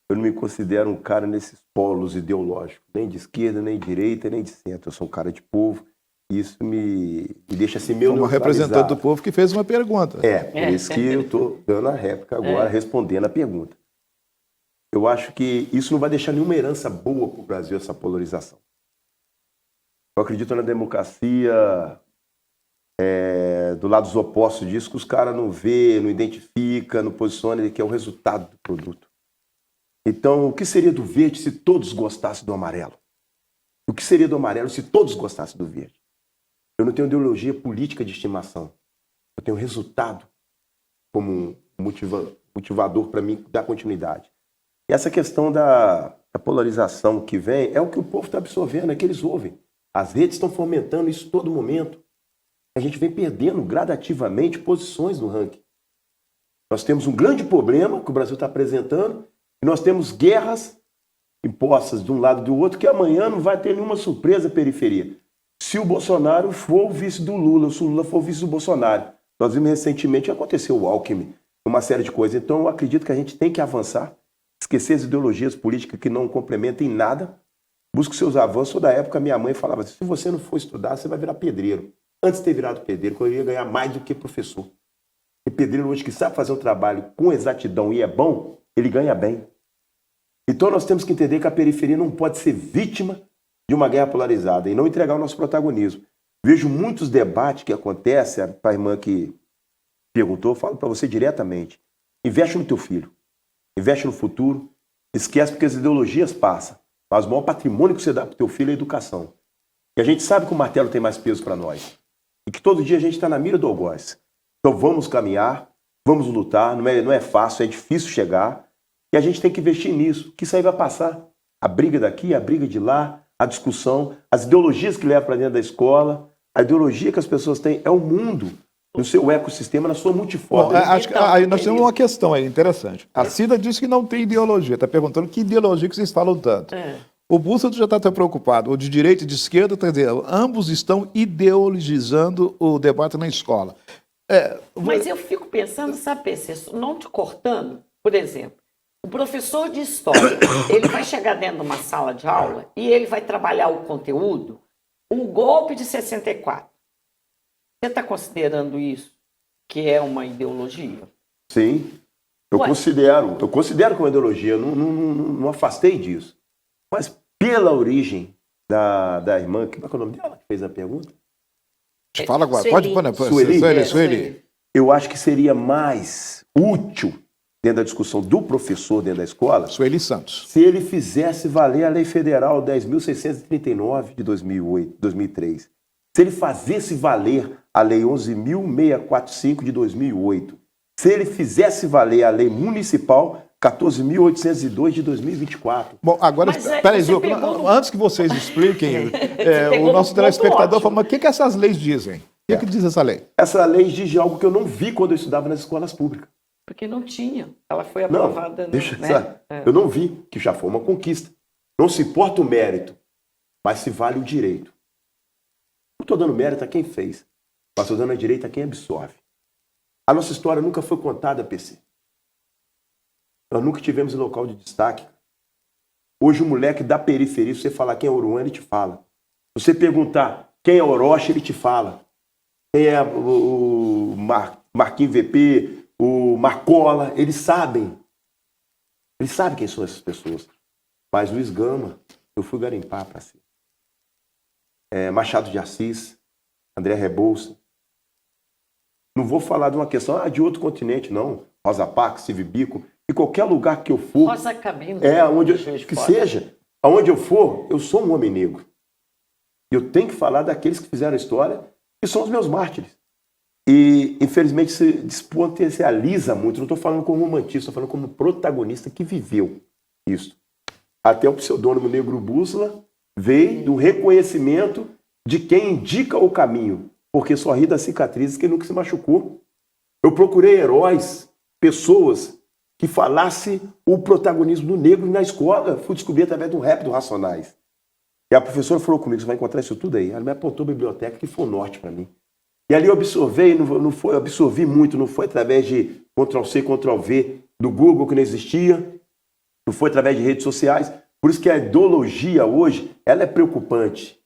Eu não me considero um cara nesses polos ideológicos, nem de esquerda, nem de direita, nem de centro. Eu sou um cara de povo. Isso me deixa assim meio uma representante do povo que fez uma pergunta. Por isso que eu estou dando a réplica agora, respondendo a pergunta. Eu acho que isso não vai deixar nenhuma herança boa para o Brasil, essa polarização. Eu acredito na democracia do lado dos opostos disso, que os caras não vê, não identifica, não posiciona, que é o resultado do produto. Então, o que seria do verde se todos gostassem do amarelo? O que seria do amarelo se todos gostassem do verde? Eu não tenho ideologia política de estimação. Eu tenho resultado como um motivador para mim dar continuidade. E essa questão da polarização que vem é o que o povo está absorvendo, é que eles ouvem. As redes estão fomentando isso todo momento. A gente vem perdendo gradativamente posições no ranking. Nós temos um grande problema que o Brasil está apresentando e nós temos guerras impostas de um lado e do outro que amanhã não vai ter nenhuma surpresa periferia. Se o Bolsonaro for o vice do Lula, se o Lula for o vice do Bolsonaro. Nós vimos recentemente que aconteceu o Alckmin, uma série de coisas. Então eu acredito que a gente tem que avançar, esquecer as ideologias políticas que não complementam em nada, busque seus avanços. Toda época minha mãe falava assim, se você não for estudar, você vai virar pedreiro. Antes de ter virado pedreiro, eu ia ganhar mais do que professor. E pedreiro hoje que sabe fazer um trabalho com exatidão e é bom, ele ganha bem. Então nós temos que entender que a periferia não pode ser vítima de uma guerra polarizada e não entregar o nosso protagonismo. Vejo muitos debates que acontecem, a irmã que perguntou, eu falo para você diretamente, investe no teu filho, investe no futuro, esquece porque as ideologias passam, mas o maior patrimônio que você dá para o teu filho é a educação. E a gente sabe que o martelo tem mais peso para nós e que todo dia a gente está na mira do algoz. Então vamos caminhar, vamos lutar, não é fácil, é difícil chegar e a gente tem que investir nisso, que isso aí vai passar. A briga daqui, a briga de lá, a discussão, as ideologias que levam para dentro da escola, a ideologia que as pessoas têm é o mundo, no seu ecossistema, na sua multiforme. Bom, acho que aí nós temos uma questão aí interessante. A Cida disse que não tem ideologia, está perguntando que ideologia que vocês falam tanto. O Bússolo já está preocupado, o de direita e de esquerda, quer dizer, ambos estão ideologizando o debate na escola. Mas eu fico pensando, sabe, PC, não te cortando, por exemplo, o professor de história, ele vai chegar dentro de uma sala de aula e ele vai trabalhar o conteúdo, o golpe de 64. Você está considerando isso que é uma ideologia? Sim, eu considero como ideologia, eu não afastei disso. Mas pela origem da irmã, como é o nome dela que fez a pergunta? Fala agora, Sueli. pode pôr, Sueli. Eu acho que seria mais útil dentro da discussão do professor dentro da escola, Sueli Santos, se ele fizesse valer a Lei Federal 10.639 de 2003. Se ele fizesse valer a Lei 11.645 de 2008. Se ele fizesse valer a Lei Municipal 14.802 de 2024. Bom, agora, peraí, antes que vocês expliquem, o nosso telespectador fala, mas o que essas leis dizem? O que diz essa lei? Essa lei diz algo que eu não vi quando eu estudava nas escolas públicas. Porque não tinha. Ela foi aprovada. Eu não vi, que já foi uma conquista. Não se importa o mérito, mas se vale o direito. Não estou dando mérito a quem fez, mas estou dando a direito a quem absorve. A nossa história nunca foi contada, PC. Nós nunca tivemos local de destaque. Hoje o moleque da periferia, se você falar quem é Oruan, ele te fala. Se você perguntar quem é Orochi, ele te fala. Quem é o Marquinhos VP, o Marcola, eles sabem. Eles sabem quem são essas pessoas. Mas Luiz Gama, eu fui garimpar para si. Machado de Assis, André Rebouça. Não vou falar de uma questão de outro continente, não. Rosa Parks, Steve Biko. Em qualquer lugar que eu for, Rosa Cabinho, aonde eu for, eu sou um homem negro. Eu tenho que falar daqueles que fizeram a história, que são os meus mártires. E, infelizmente, se despotencializa muito. Não estou falando como romantista, estou falando como protagonista que viveu isso. Até o pseudônimo Negro Bússola veio do reconhecimento de quem indica o caminho, porque só ri das cicatrizes quem nunca se machucou. Eu procurei heróis, pessoas que falasse o protagonismo do negro na escola. Fui descobrir através do rap do Racionais. E a professora falou comigo, você vai encontrar isso tudo aí. Ela me apontou a biblioteca, que foi o norte para mim. E ali eu absorvi muito, não foi através de Ctrl-C, Ctrl-V do Google, que não existia, não foi através de redes sociais. Por isso que a ideologia hoje, ela é preocupante.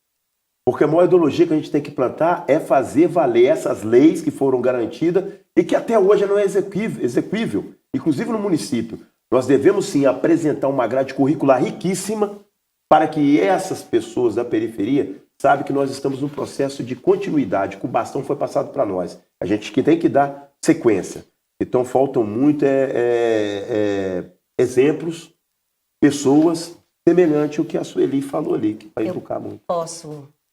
Porque a maior ideologia que a gente tem que plantar é fazer valer essas leis que foram garantidas e que até hoje não é exequível. Inclusive no município. Nós devemos sim apresentar uma grade curricular riquíssima para que essas pessoas da periferia saibam que nós estamos num processo de continuidade, que o bastão foi passado para nós. A gente que tem que dar sequência. Então faltam muito exemplos, pessoas semelhantes ao que a Sueli falou ali, que vai educar muito.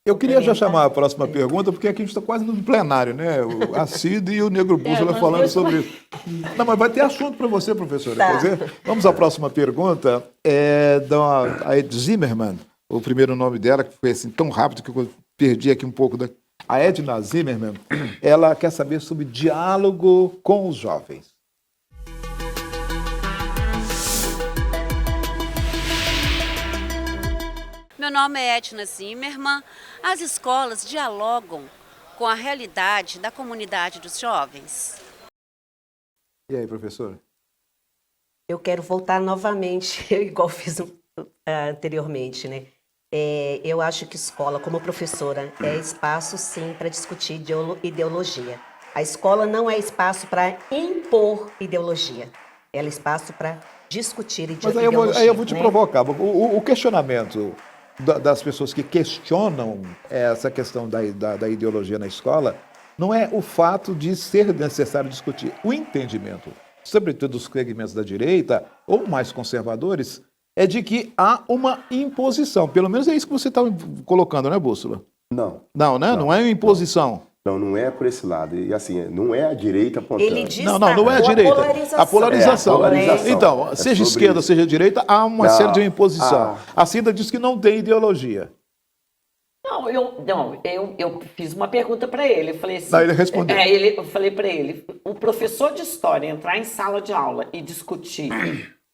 Eu queria já chamar a próxima pergunta, porque aqui a gente está quase no plenário, né? A Cida e o Negro Bússola falando sobre isso. Não, mas vai ter assunto para você, professora. Tá. Quer dizer, vamos à próxima pergunta. É da Ed Zimmermann, o primeiro nome dela, que foi assim tão rápido que eu perdi aqui um pouco A Edna Zimmermann, ela quer saber sobre diálogo com os jovens. Meu nome é Edna Zimmermann. As escolas dialogam com a realidade da comunidade dos jovens. E aí, professora? Eu quero voltar novamente, igual fiz anteriormente, né? Eu acho que escola, como professora, é espaço, sim, para discutir ideologia. A escola não é espaço para impor ideologia. Ela é espaço para discutir ideologia. Mas aí eu vou te né? provocar. O questionamento das pessoas que questionam essa questão da ideologia na escola não é o fato de ser necessário discutir. O entendimento, sobretudo dos segmentos da direita, ou mais conservadores, é de que há uma imposição. Pelo menos é isso que você está colocando, né, Bússola? Não. Não, né? Não é uma imposição. Não é por esse lado. E assim, não é a direita apontando. Ele diz Não é a direita. A polarização. É, a polarização. Então, seja esquerda, seja direita, há uma série de imposição. A Cida diz que não tem ideologia. Eu fiz uma pergunta para ele. Eu falei assim, Não, ele respondeu. Eu falei para ele, o professor de história entrar em sala de aula e discutir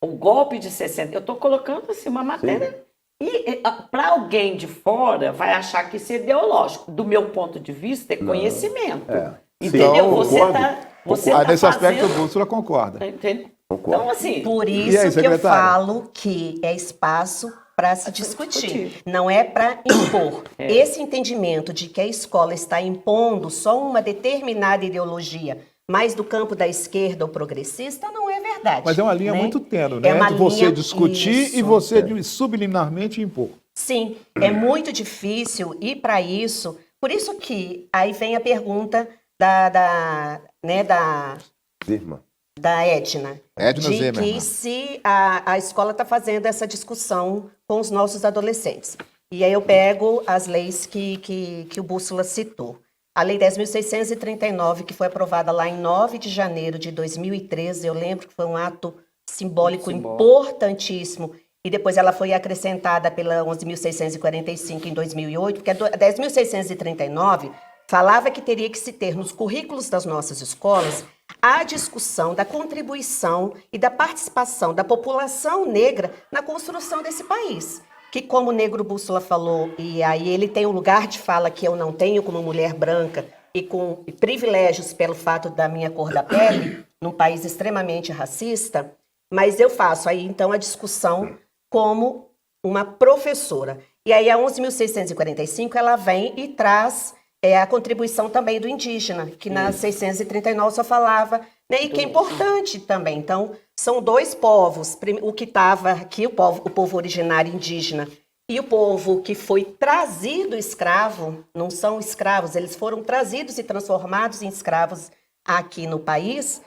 o golpe de 60, eu estou colocando assim uma matéria. Sim. E para alguém de fora vai achar que isso é ideológico. Do meu ponto de vista, é conhecimento. Entendeu? Você tá nesse aspecto, o Bússola concorda. Entendeu? Concordo. Então, assim... Por isso aí, que eu falo que é espaço para se discutir, não é para impor. Esse entendimento de que a escola está impondo só uma determinada ideologia, mais do campo da esquerda ou progressista, não é verdade. Mas é uma linha muito tênue, né? Uma Entre você linha, discutir isso. e você subliminarmente impor. Sim, é muito difícil ir para isso. Por isso que aí vem a pergunta da Edna. Edna de Zimmermann. Que se a escola está fazendo essa discussão com os nossos adolescentes. E aí eu pego as leis que o Bússola citou. A Lei 10.639, que foi aprovada lá em 9 de janeiro de 2013, eu lembro que foi um ato simbólico importantíssimo, e depois ela foi acrescentada pela 11.645 em 2008, porque a 10.639 falava que teria que se ter nos currículos das nossas escolas a discussão da contribuição e da participação da população negra na construção desse país. Que, como o Negro Bússola falou, e aí ele tem um lugar de fala que eu não tenho como mulher branca e com privilégios pelo fato da minha cor da pele, num país extremamente racista, mas eu faço aí, então, a discussão como uma professora. E aí a 11.645, ela vem e traz a contribuição também do indígena, que na 639 só falava, né, e que é importante também. Então, são dois povos, o que estava aqui, o povo originário indígena, e o povo que foi trazido escravo, não são escravos, eles foram trazidos e transformados em escravos aqui no país,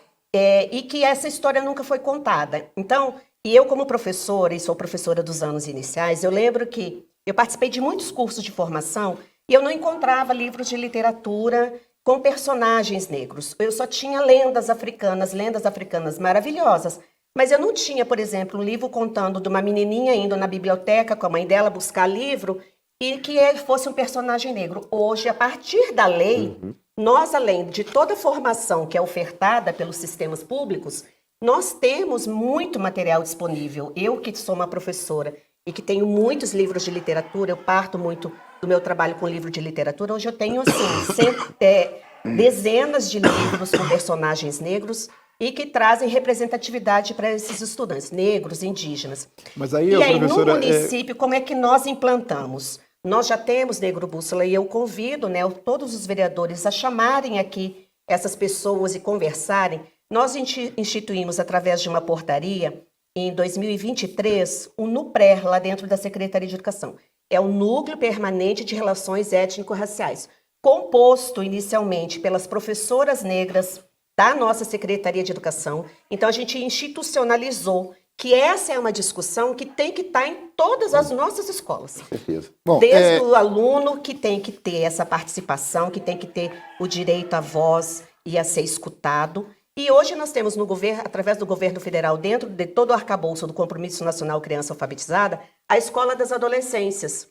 e que essa história nunca foi contada. Então, e eu como professora, e sou professora dos anos iniciais, eu lembro que eu participei de muitos cursos de formação e eu não encontrava livros de literatura com personagens negros. Eu só tinha lendas africanas maravilhosas. Mas eu não tinha, por exemplo, um livro contando de uma menininha indo na biblioteca com a mãe dela buscar livro e que fosse um personagem negro. Hoje, a partir da lei, nós, além de toda a formação que é ofertada pelos sistemas públicos, nós temos muito material disponível. Eu, que sou uma professora e que tenho muitos livros de literatura, eu parto muito do meu trabalho com livro de literatura, hoje eu tenho, assim, dezenas de livros com personagens negros e que trazem representatividade para esses estudantes, negros, indígenas. Mas aí, e aí, professora, no município, como é que nós implantamos? Nós já temos Negro Bússola e eu convido, né, todos os vereadores a chamarem aqui essas pessoas e conversarem. Nós instituímos, através de uma portaria, em 2023, o NUPRE, lá dentro da Secretaria de Educação. É o Núcleo Permanente de Relações Étnico-Raciais, composto inicialmente pelas professoras negras da nossa Secretaria de Educação. Então, a gente institucionalizou que essa é uma discussão que tem que estar em todas as nossas escolas. Certeza. Bom, desde o aluno, que tem que ter essa participação, que tem que ter o direito à voz e a ser escutado. E hoje nós temos no governo, através do governo federal, dentro de todo o arcabouço do Compromisso Nacional Criança Alfabetizada, a Escola das Adolescências,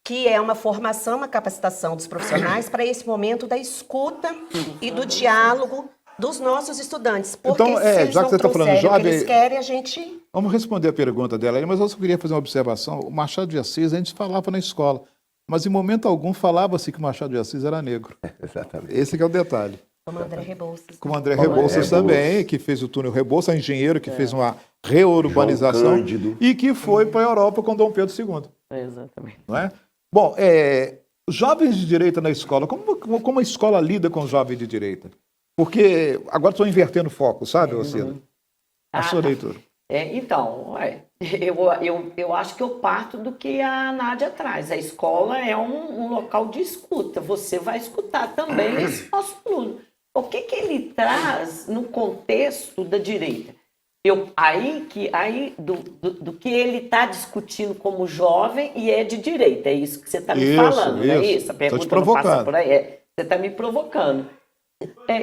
que é uma formação, uma capacitação dos profissionais para esse momento da escuta e do diálogo dos nossos estudantes. Porque Então, se eles já que não você está falando trouxerem o que jovem, eles querem, a gente... vamos responder a pergunta dela aí, mas eu só queria fazer uma observação. O Machado de Assis, a gente falava na escola, mas em momento algum falava-se que o Machado de Assis era negro. Exatamente. Esse que é o detalhe. Como André Rebouças. Como André Rebouças também, que fez o túnel Rebouças, engenheiro que fez uma reurbanização João Cândido. e que foi para a Europa com Dom Pedro II. Exatamente. Não é? Bom, jovens de direita na escola, como a escola lida com os jovens de direita? Porque agora estou invertendo o foco, sabe, Ocida? A sua leitura. Então, eu acho que eu parto do que a Nádia traz. A escola é um local de escuta. Você vai escutar também esse nosso aluno. O que ele traz no contexto da direita? Do que ele está discutindo como jovem e é de direita. É isso que você está me falando, não é isso? A pergunta te provocando. não passa por aí. Você está me provocando.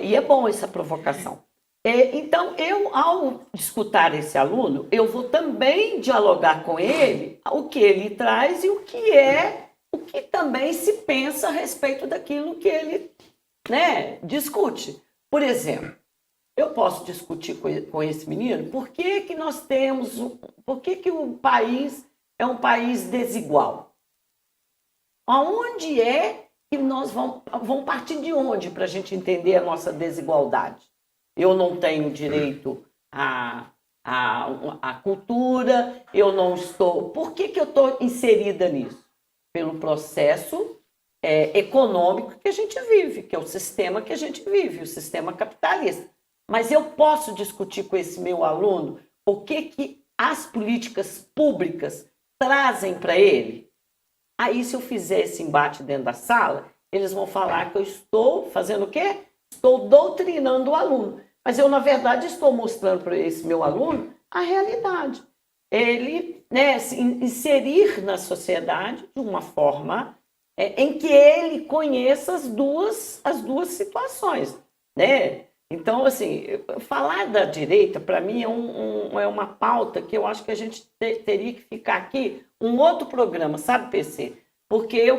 E é bom essa provocação. Então, ao escutar esse aluno, eu vou também dialogar com ele o que ele traz e o que também se pensa a respeito daquilo que ele discute. Por exemplo, eu posso discutir com esse menino por que o país é um país desigual. Aonde é que nós vamos partir de onde para a gente entender a nossa desigualdade? Eu não tenho direito à cultura, eu não estou... Por que eu estou inserida nisso? Pelo processo econômico que a gente vive, que é o sistema que a gente vive, o sistema capitalista. Mas eu posso discutir com esse meu aluno o que as políticas públicas trazem para ele? Aí, se eu fizer esse embate dentro da sala, eles vão falar que eu estou fazendo o quê? Estou doutrinando o aluno. Mas eu, na verdade, estou mostrando para esse meu aluno a realidade. Ele se inserir na sociedade de uma forma em que ele conheça as duas situações, né? Então, assim, falar da direita, para mim, é uma pauta que eu acho que a gente teria que ficar aqui um outro programa, sabe, PC? Porque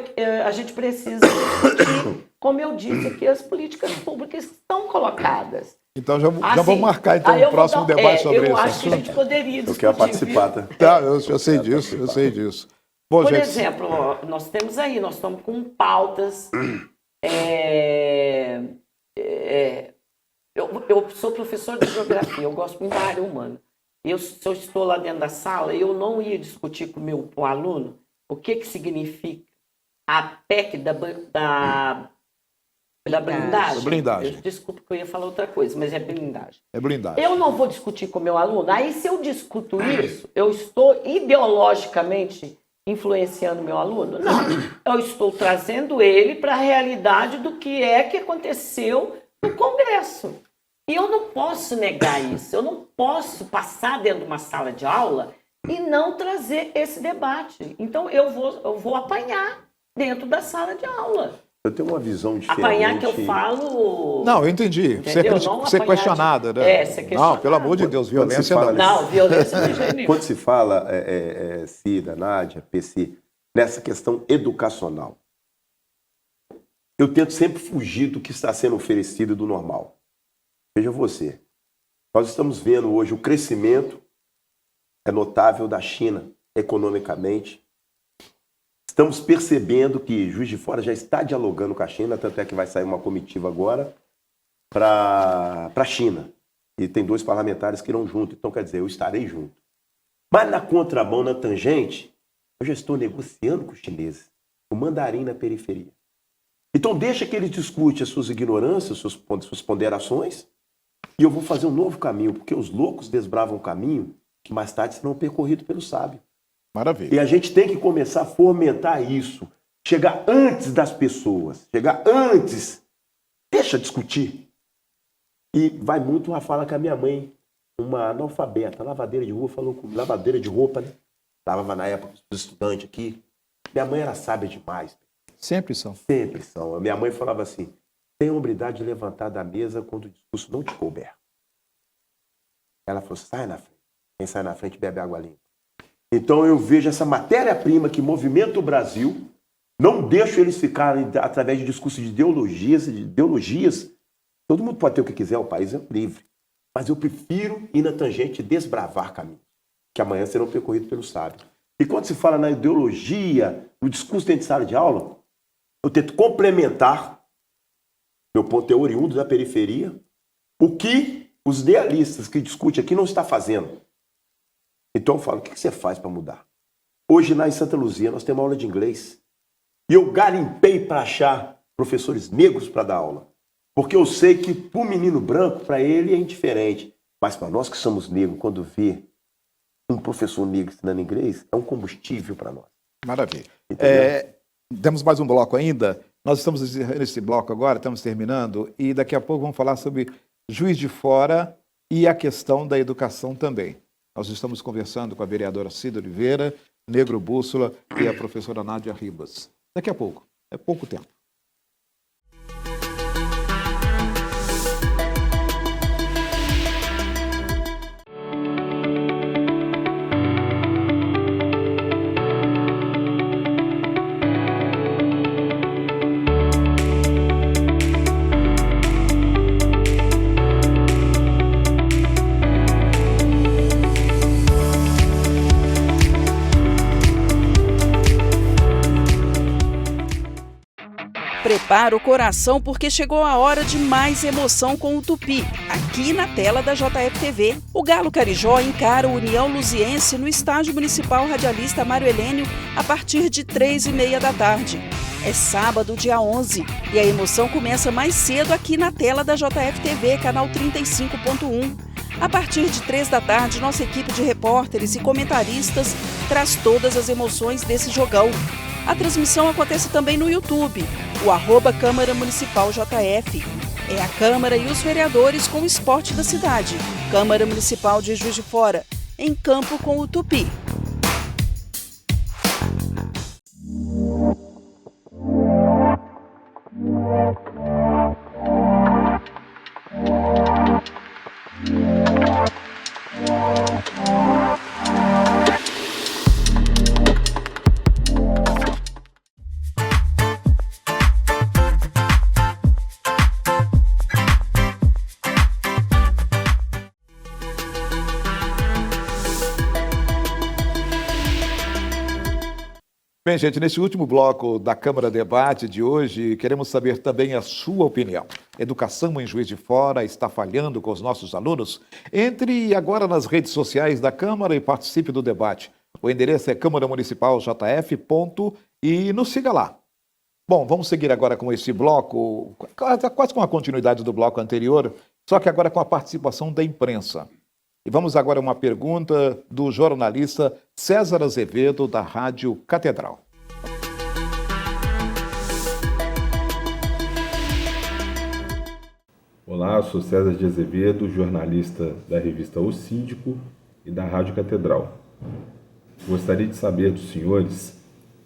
a gente precisa discutir, como eu disse aqui, as políticas públicas que estão colocadas. Então, já vou marcar então, o próximo debate sobre isso. Eu acho que a gente poderia discutir. Eu quero participar, tá? Tá, eu sei disso. Bom, Por gente... exemplo, nós estamos com pautas... Eu sou professor de geografia, eu gosto muito da área humana. Se eu estou lá dentro da sala, eu não ia discutir com o aluno o que significa a PEC da blindagem. Desculpa que eu ia falar outra coisa, mas é blindagem. É blindagem. Eu não vou discutir com o meu aluno. Aí, se eu discuto isso, eu estou ideologicamente influenciando meu aluno? Não. Eu estou trazendo ele para a realidade do que aconteceu no Congresso. E eu não posso negar isso. Eu não posso passar dentro de uma sala de aula e não trazer esse debate. Então, eu vou apanhar dentro da sala de aula. Eu tenho uma visão diferente. Apanhar que eu falo... Não, eu entendi. Ser questionada, né? Ser questionada. Não, pelo amor de Deus, violência não. Não, violência não é nenhum. Quando se fala, Cida, Nádia, PC, nessa questão educacional, eu tento sempre fugir do que está sendo oferecido e do normal. Veja você, nós estamos vendo hoje o crescimento notável da China economicamente. Estamos percebendo que Juiz de Fora já está dialogando com a China, tanto é que vai sair uma comitiva agora para a China. E tem 2 parlamentares que irão junto, então quer dizer, eu estarei junto. Mas na contramão, na tangente, eu já estou negociando com os chineses, o mandarim na periferia. Então deixa que eles discutam as suas ignorâncias, suas ponderações, e eu vou fazer um novo caminho, porque os loucos desbravam um caminho que mais tarde serão percorridos pelo sábio. Maravilha. E a gente tem que começar a fomentar isso, chegar antes das pessoas, chegar antes, deixa discutir. E vai muito uma fala com a minha mãe, uma analfabeta, lavadeira de rua, falou comigo, lavadeira de roupa, né? Lavava na época dos estudantes aqui. Minha mãe era sábia demais. Sempre são. Sempre são. A minha mãe falava assim, tenha a hombridade de levantar da mesa quando o discurso não te couber. Ela falou, sai na frente. Quem sai na frente bebe água limpa. Então eu vejo essa matéria-prima que movimenta o Brasil, Não deixo eles ficarem através de discursos de ideologias. Todo mundo pode ter o que quiser, o país é livre. Mas eu prefiro ir na tangente e desbravar caminhos, que amanhã serão percorridos pelos sábios. E quando se fala na ideologia, no discurso dentro de sala de aula, eu tento complementar, meu ponto é oriundo da periferia, o que os idealistas que discutem aqui não estão fazendo. Então eu falo, o que você faz para mudar? Hoje lá em Santa Luzia nós temos aula de inglês. E eu garimpei para achar professores negros para dar aula. Porque eu sei que para o menino branco, para ele é indiferente. Mas para nós que somos negros, quando vê um professor negro ensinando inglês, é um combustível para nós. Maravilha. Temos mais um bloco ainda. Nós estamos nesse bloco agora, estamos terminando, e daqui a pouco vamos falar sobre Juiz de Fora e a questão da educação também. Nós estamos conversando com a vereadora Cida Oliveira, Negro Bússola e a professora Nádia Ribas. Daqui a pouco. É pouco tempo. Prepara o coração porque chegou a hora de mais emoção com o Tupi, aqui na tela da JF-TV. O Galo Carijó encara o União Luziense no Estádio Municipal Radialista Mário Helênio a partir de 3h30 da tarde. É sábado, dia 11, e a emoção começa mais cedo aqui na tela da JF-TV, canal 35.1. A partir de 3 da tarde, nossa equipe de repórteres e comentaristas traz todas as emoções desse jogão. A transmissão acontece também no YouTube, o @Câmara Municipal JF. É a Câmara e os vereadores com o esporte da cidade. Câmara Municipal de Juiz de Fora, em campo com o Tupi. Bem, gente, nesse último bloco da Câmara Debate de hoje, queremos saber também a sua opinião. Educação em Juiz de Fora está falhando com os nossos alunos? Entre agora nas redes sociais da Câmara e participe do debate. O endereço é Câmara Municipal JF. E nos siga lá. Bom, vamos seguir agora com esse bloco, quase com a continuidade do bloco anterior, só que agora com a participação da imprensa. E vamos agora a uma pergunta do jornalista César Azevedo, da Rádio Catedral. Olá, eu sou César de Azevedo, jornalista da revista O Síndico e da Rádio Catedral. Gostaria de saber dos senhores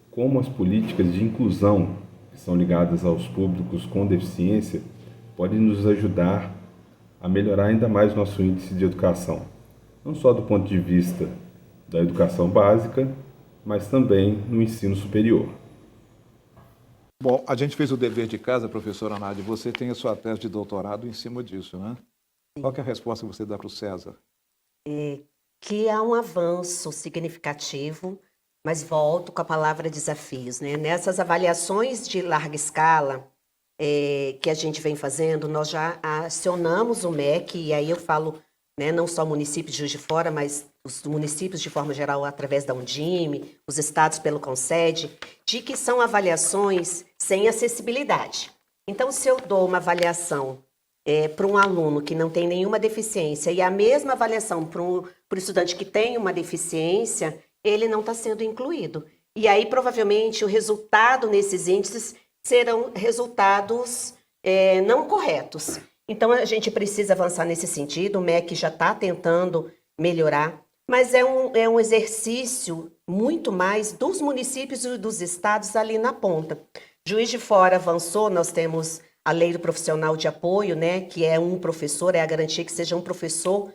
como as políticas de inclusão que são ligadas aos públicos com deficiência podem nos ajudar a melhorar ainda mais nosso índice de educação, não só do ponto de vista da educação básica, mas também no ensino superior. Bom, a gente fez o dever de casa, professora Nádia, você tem a sua tese de doutorado em cima disso, né? Sim. Qual que é a resposta que você dá para o César? Que há um avanço significativo, mas volto com a palavra desafios, né? Nessas avaliações de larga escala, que a gente vem fazendo, nós já acionamos o MEC, e aí eu falo, né, não só municípios de Juiz de Fora, mas os municípios de forma geral através da Undime, os estados pelo Concede, de que são avaliações sem acessibilidade. Então, se eu dou uma avaliação para um aluno que não tem nenhuma deficiência e a mesma avaliação para o estudante que tem uma deficiência, ele não está sendo incluído. E aí, provavelmente, o resultado nesses índices serão resultados não corretos. Então, a gente precisa avançar nesse sentido, o MEC já está tentando melhorar, mas é um exercício muito mais dos municípios e dos estados ali na ponta. Juiz de Fora avançou, nós temos a lei do profissional de apoio, né, que é um professor, é a garantia que seja um professor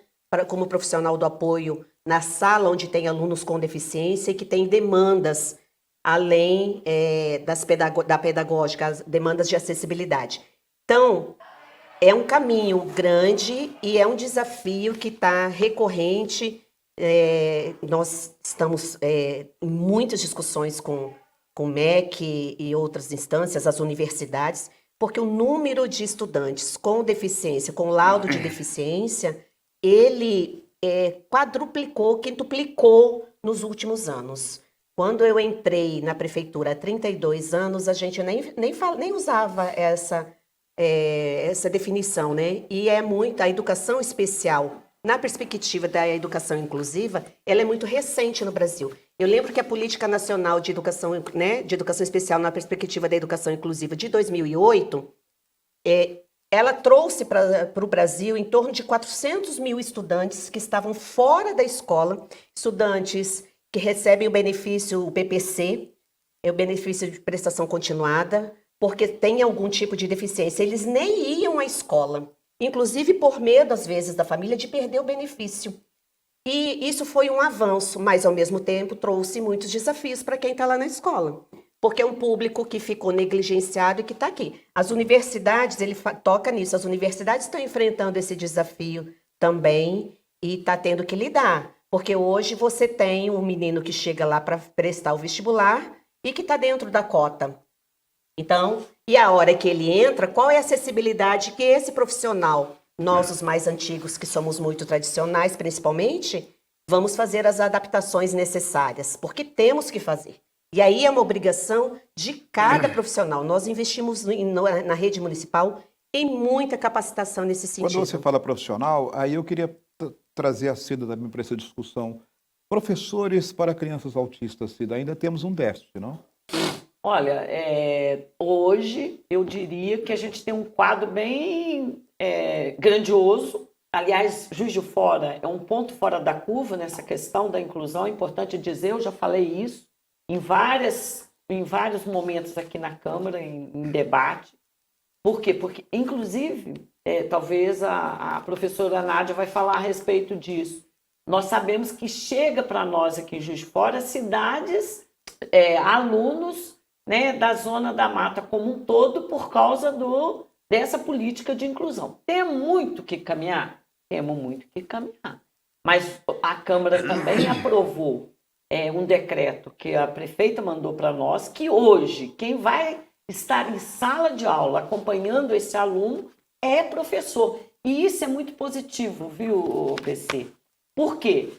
como profissional do apoio na sala onde tem alunos com deficiência e que tem demandas além da pedagógica, as demandas de acessibilidade. Então, é um caminho grande e é um desafio que está recorrente. Nós estamos em muitas discussões com o MEC e outras instâncias, as universidades, porque o número de estudantes com deficiência, com laudo de deficiência, ele quadruplicou, quintuplicou nos últimos anos. Quando eu entrei na prefeitura há 32 anos, a gente nem usava essa definição, né? E a educação especial, na perspectiva da educação inclusiva, ela é muito recente no Brasil. Eu lembro que a Política Nacional de Educação, né, de Educação Especial na perspectiva da educação inclusiva de 2008, ela trouxe para o Brasil em torno de 400 mil estudantes que estavam fora da escola, estudantes que recebem o benefício, o PPC, o benefício de prestação continuada, porque tem algum tipo de deficiência. Eles nem iam à escola, inclusive por medo, às vezes, da família de perder o benefício. E isso foi um avanço, mas, ao mesmo tempo, trouxe muitos desafios para quem está lá na escola, porque é um público que ficou negligenciado e que está aqui. As universidades, ele toca nisso, as universidades estão enfrentando esse desafio também e está tendo que lidar, porque hoje você tem um menino que chega lá para prestar o vestibular e que está dentro da cota. Então, e a hora que ele entra, qual é a acessibilidade que esse profissional, nós os mais antigos, que somos muito tradicionais principalmente, vamos fazer as adaptações necessárias, porque temos que fazer. E aí é uma obrigação de cada profissional. Nós investimos na rede municipal em muita capacitação nesse sentido. Quando você fala profissional, aí eu queria trazer a Cida também para essa discussão. Professores para crianças autistas, Cida, ainda temos um déficit, não? Olha, hoje eu diria que a gente tem um quadro bem grandioso. Aliás, Juiz de Fora é um ponto fora da curva nessa questão da inclusão. É importante dizer, eu já falei isso em vários momentos aqui na Câmara, em debate. Por quê? Porque, inclusive, talvez a professora Nádia vai falar a respeito disso. Nós sabemos que chega para nós aqui em Juiz de Fora cidades, alunos, né, da Zona da Mata como um todo por causa dessa política de inclusão. Temos muito que caminhar? Temos muito que caminhar. Mas a Câmara também aprovou um decreto que a prefeita mandou para nós, que hoje quem vai estar em sala de aula acompanhando esse aluno é professor. E isso é muito positivo, viu, PC? Por quê?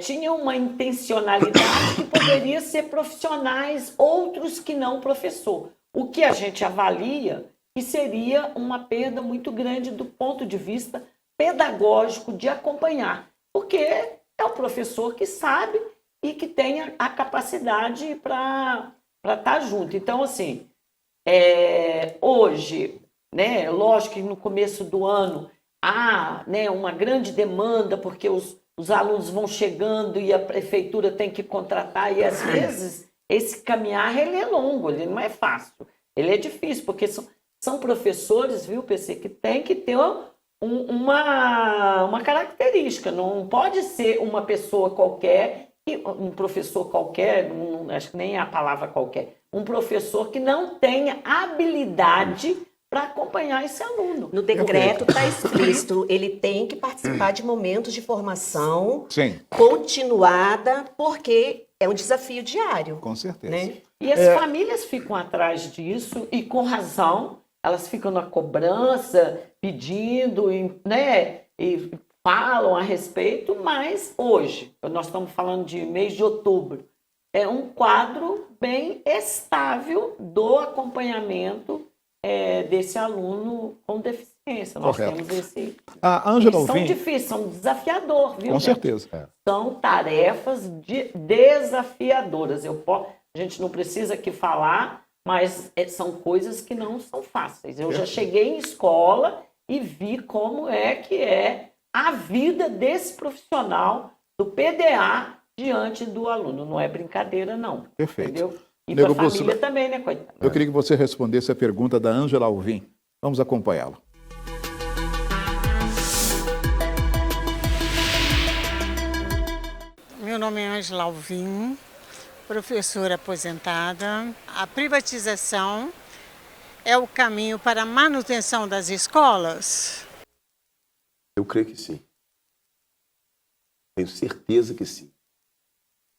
Tinha uma intencionalidade que poderia ser profissionais, outros que não professor. O que a gente avalia que seria uma perda muito grande do ponto de vista pedagógico de acompanhar, porque é o professor que sabe e que tem a capacidade para estar junto. Então, assim, hoje, né, lógico que no começo do ano há, né, uma grande demanda, porque os alunos vão chegando e a prefeitura tem que contratar, e às vezes esse caminhar ele é longo, ele não é fácil, ele é difícil, porque são professores, viu, PC, que tem que ter uma característica, não pode ser uma pessoa qualquer, um professor qualquer, acho que nem é a palavra qualquer, um professor que não tenha habilidade para acompanhar esse aluno. No decreto está explícito, ele tem que participar de momentos de formação continuada, porque é um desafio diário. Com certeza. Né? E as famílias ficam atrás disso, e com razão, elas ficam na cobrança, pedindo, né, e falam a respeito, mas hoje, nós estamos falando de mês de outubro, é um quadro bem estável do acompanhamento desse aluno com deficiência. Nós temos esse... A Ângela Alvim... São difíceis, são desafiadores, viu? Com gente? certeza. São tarefas desafiadoras. A gente não precisa aqui falar, mas são coisas que não são fáceis. Eu já cheguei em escola e vi como que é a vida desse profissional do PDA diante do aluno. Não é brincadeira, não. Perfeito. Entendeu? E para a família também, né, coitado? Eu queria que você respondesse a pergunta da Ângela Alvim. Vamos acompanhá-la. Meu nome é Ângela Alvim, professora aposentada. A privatização é o caminho para a manutenção das escolas? Eu creio que sim. Tenho certeza que sim.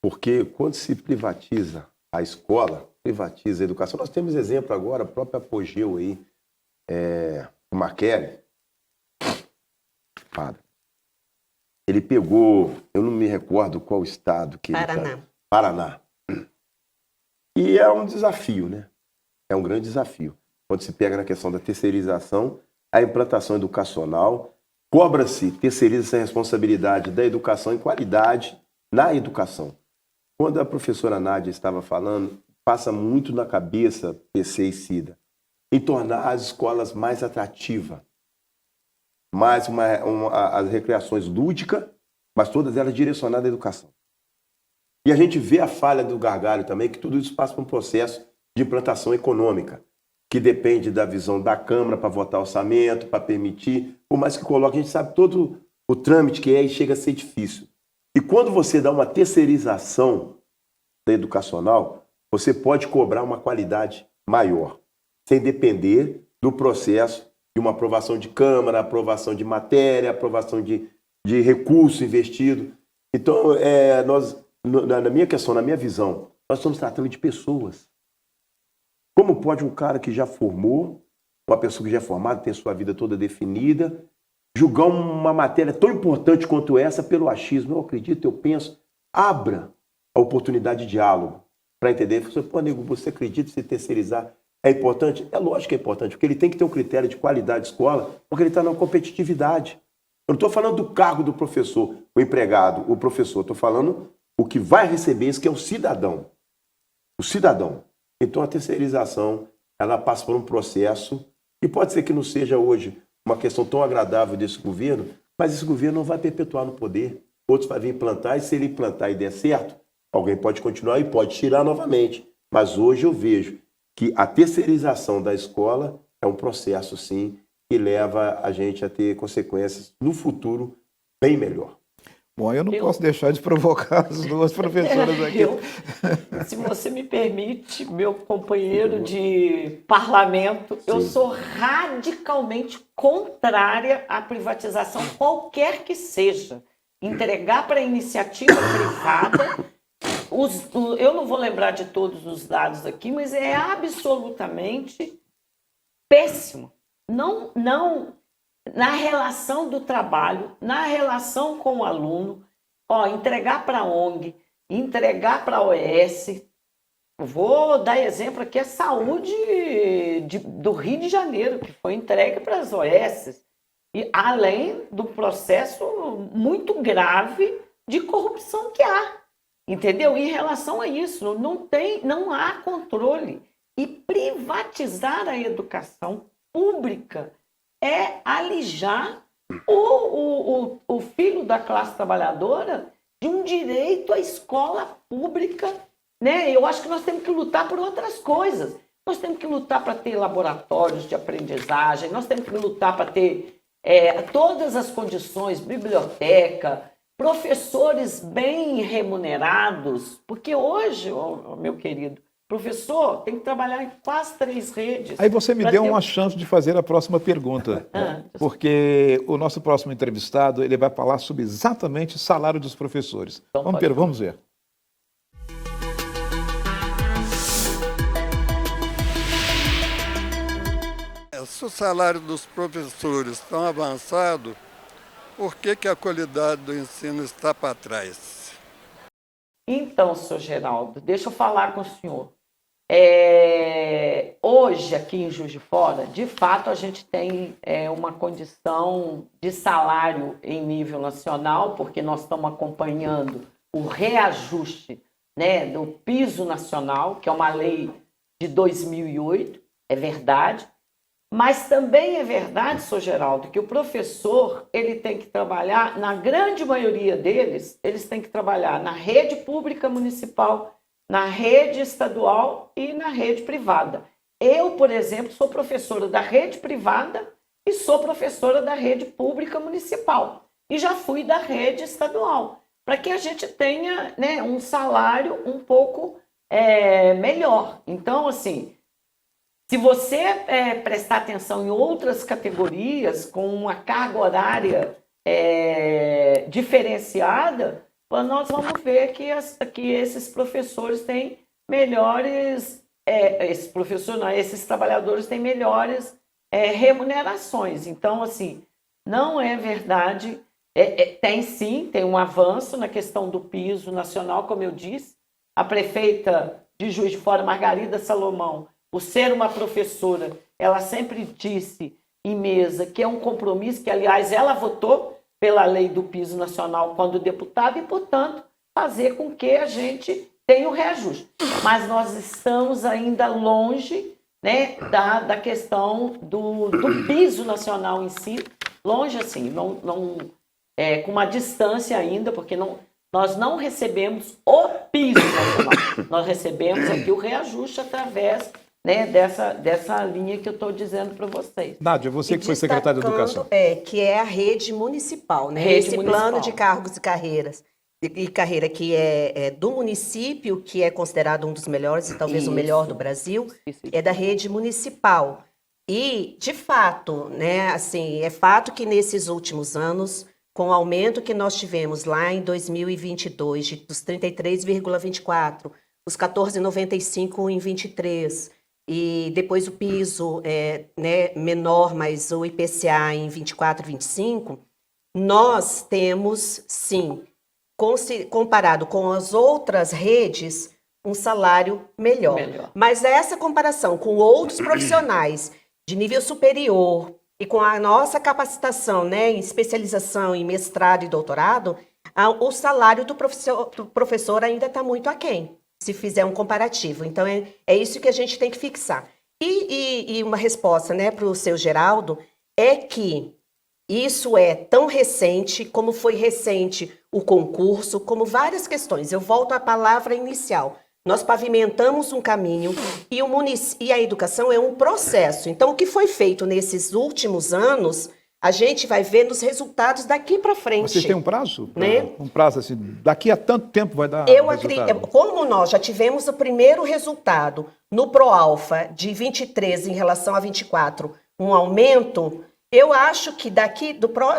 Porque quando se privatiza a escola, privatiza a educação. Nós temos exemplo agora, o próprio apogeu aí, o Makeri, padre. Ele pegou, eu não me recordo qual estado que Paraná. ele tá. Paraná. E é um desafio, né? É um grande desafio. Quando se pega na questão da terceirização, a implantação educacional, cobra-se, terceiriza-se a responsabilidade da educação e qualidade na educação. Quando a professora Nádia estava falando, passa muito na cabeça, PC e Cida, em tornar as escolas mais atrativas, mais as recreações lúdicas, mas todas elas direcionadas à educação. E a gente vê a falha do gargalho também, que tudo isso passa por um processo de implantação econômica, que depende da visão da Câmara para votar orçamento, para permitir, por mais que coloque, a gente sabe todo o trâmite que é e chega a ser difícil. E quando você dá uma terceirização da educacional, você pode cobrar uma qualidade maior, sem depender do processo de uma aprovação de Câmara, aprovação de matéria, aprovação de recurso investido. Então, na minha questão, na minha visão, nós estamos tratando de pessoas. Como pode um cara que já formou, uma pessoa que já é formada, tem sua vida toda definida, julgar uma matéria tão importante quanto essa pelo achismo? Eu acredito, eu penso, abra a oportunidade de diálogo para entender. Pô, nego, você acredita se terceirizar é importante? É lógico que é importante, porque ele tem que ter um critério de qualidade de escola, porque ele está na competitividade. Eu não estou falando do cargo do professor, o empregado, o professor. Estou falando o que vai receber isso, que é o cidadão. O cidadão. Então, a terceirização, ela passa por um processo, e pode ser que não seja hoje uma questão tão agradável desse governo, mas esse governo não vai perpetuar no poder. Outros vão vir implantar, e se ele implantar e der certo, alguém pode continuar e pode tirar novamente. Mas hoje eu vejo que a terceirização da escola é um processo, sim, que leva a gente a ter consequências no futuro bem melhor. Bom, eu não posso deixar de provocar as duas professoras aqui. Se você me permite, meu companheiro de parlamento, sim, eu sou radicalmente contrária à privatização, qualquer que seja. Entregar para a iniciativa privada, eu não vou lembrar de todos os dados aqui, mas é absolutamente péssimo. Não, na relação do trabalho, na relação com o aluno, entregar para a ONG, entregar para a OS. Vou dar exemplo aqui, a saúde do Rio de Janeiro, que foi entregue para as OS, e além do processo muito grave de corrupção que há, entendeu? Em relação a isso, não há controle. E privatizar a educação pública é alijar o filho da classe trabalhadora de um direito à escola pública, né? Eu acho que nós temos que lutar por outras coisas. Nós temos que lutar para ter laboratórios de aprendizagem, nós temos que lutar para ter todas as condições, biblioteca, professores bem remunerados, porque hoje, meu querido, professor tem que trabalhar em quase 3 redes. Aí você me deu uma chance de fazer a próxima pergunta, porque o nosso próximo entrevistado ele vai falar sobre exatamente o salário dos professores. Então, vamos ver. Se o salário dos professores tão avançado, por que a qualidade do ensino está para trás? Então, senhor Geraldo, deixa eu falar com o senhor. Hoje, aqui em Juiz de Fora, de fato, a gente tem uma condição de salário em nível nacional, porque nós estamos acompanhando o reajuste, né, do piso nacional, que é uma lei de 2008, é verdade. Mas também é verdade, senhor Geraldo, que o professor ele tem que trabalhar, na grande maioria deles, eles têm que trabalhar na rede pública municipal, na rede estadual e na rede privada. Eu, por exemplo, sou professora da rede privada e sou professora da rede pública municipal. E já fui da rede estadual. para que a gente tenha, né, um salário um pouco melhor. Então, assim, se você prestar atenção em outras categorias com uma carga horária diferenciada, nós vamos ver que esses professores têm melhores, esses trabalhadores têm melhores remunerações. Então, assim, não é verdade. Tem um avanço na questão do piso nacional, como eu disse. A prefeita de Juiz de Fora, Margarida Salomão, por ser uma professora, ela sempre disse em mesa que é um compromisso, que, aliás, ela votou pela lei do piso nacional quando deputada e, portanto, fazer com que a gente tenha o reajuste. Mas nós estamos ainda longe, né, da questão do piso nacional em si, longe assim, com uma distância ainda, porque nós não recebemos o piso nacional, nós recebemos aqui o reajuste através, né, dessa linha que eu estou dizendo para vocês. Nádia, você que foi secretária de Educação. Que é a rede municipal, né? Rede Esse municipal. plano de cargos e carreira que é do município, que é considerado um dos melhores e talvez o melhor do Brasil, é da rede municipal. E, de fato, né, assim, é fato que nesses últimos anos, com o aumento que nós tivemos lá em 2022, dos 33,24, os 14,95 em 23, e depois o piso né, menor, mas o IPCA em 24 e 25, nós temos, sim, comparado com as outras redes, um salário melhor. Mas essa comparação com outros profissionais de nível superior e com a nossa capacitação, né, em especialização, em mestrado e doutorado, o salário do professor ainda está muito aquém, se fizer um comparativo. Então, é isso que a gente tem que fixar. E uma resposta, né, para o seu Geraldo é que isso é tão recente como foi recente o concurso, como várias questões. Eu volto à palavra inicial. Nós pavimentamos um caminho e a educação é um processo. Então, o que foi feito nesses últimos anos, a gente vai ver nos resultados daqui para frente. Vocês têm um prazo? Né? Um prazo assim, daqui a tanto tempo vai dar resultado? Como nós já tivemos o primeiro resultado no ProAlfa de 23 em relação a 24, um aumento, eu acho que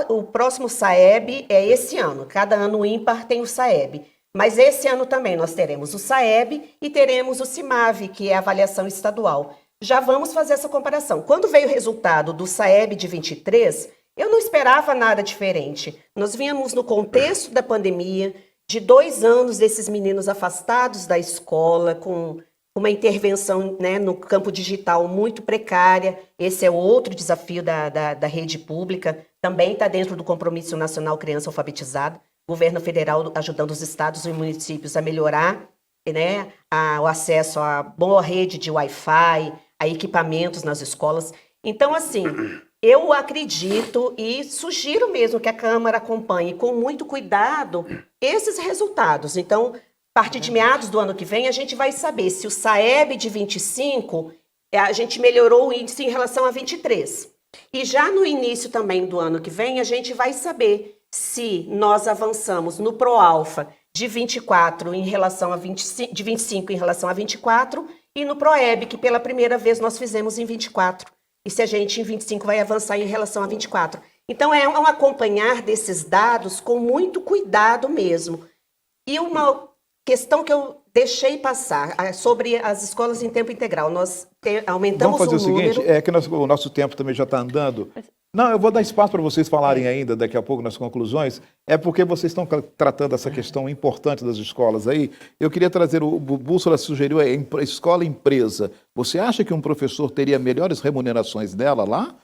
o próximo SAEB é esse ano. Cada ano ímpar tem o SAEB. Mas esse ano também nós teremos o SAEB e teremos o CIMAV, que é a avaliação estadual. Já vamos fazer essa comparação. Quando veio o resultado do SAEB de 23, eu não esperava nada diferente. Nós vínhamos no contexto da pandemia, de 2 anos desses meninos afastados da escola, com uma intervenção, né, no campo digital muito precária. Esse é outro desafio da rede pública. Também está dentro do Compromisso Nacional Criança Alfabetizada. Governo federal ajudando os estados e municípios a melhorar, né, o acesso a boa rede de Wi-Fi, a equipamentos nas escolas. Então, assim, eu acredito e sugiro mesmo que a Câmara acompanhe com muito cuidado esses resultados. Então, a partir de meados do ano que vem, a gente vai saber se o SAEB de 25, a gente melhorou o índice em relação a 23. E já no início também do ano que vem, a gente vai saber se nós avançamos no ProAlfa de 24 em relação a 25, de 25 em relação a 24 e no ProEB, que pela primeira vez nós fizemos em 24. E se a gente em 25 vai avançar em relação a 24. Então é um acompanhar desses dados com muito cuidado mesmo. E uma questão que eu deixei passar sobre as escolas em tempo integral. Nós aumentamos o número... Vamos fazer o seguinte, é que o nosso tempo também já está andando. Não, eu vou dar espaço para vocês falarem ainda daqui a pouco nas conclusões, é porque vocês estão tratando essa questão importante das escolas aí. Eu queria trazer, o Bússola sugeriu a escola-empresa. Você acha que um professor teria melhores remunerações dela lá?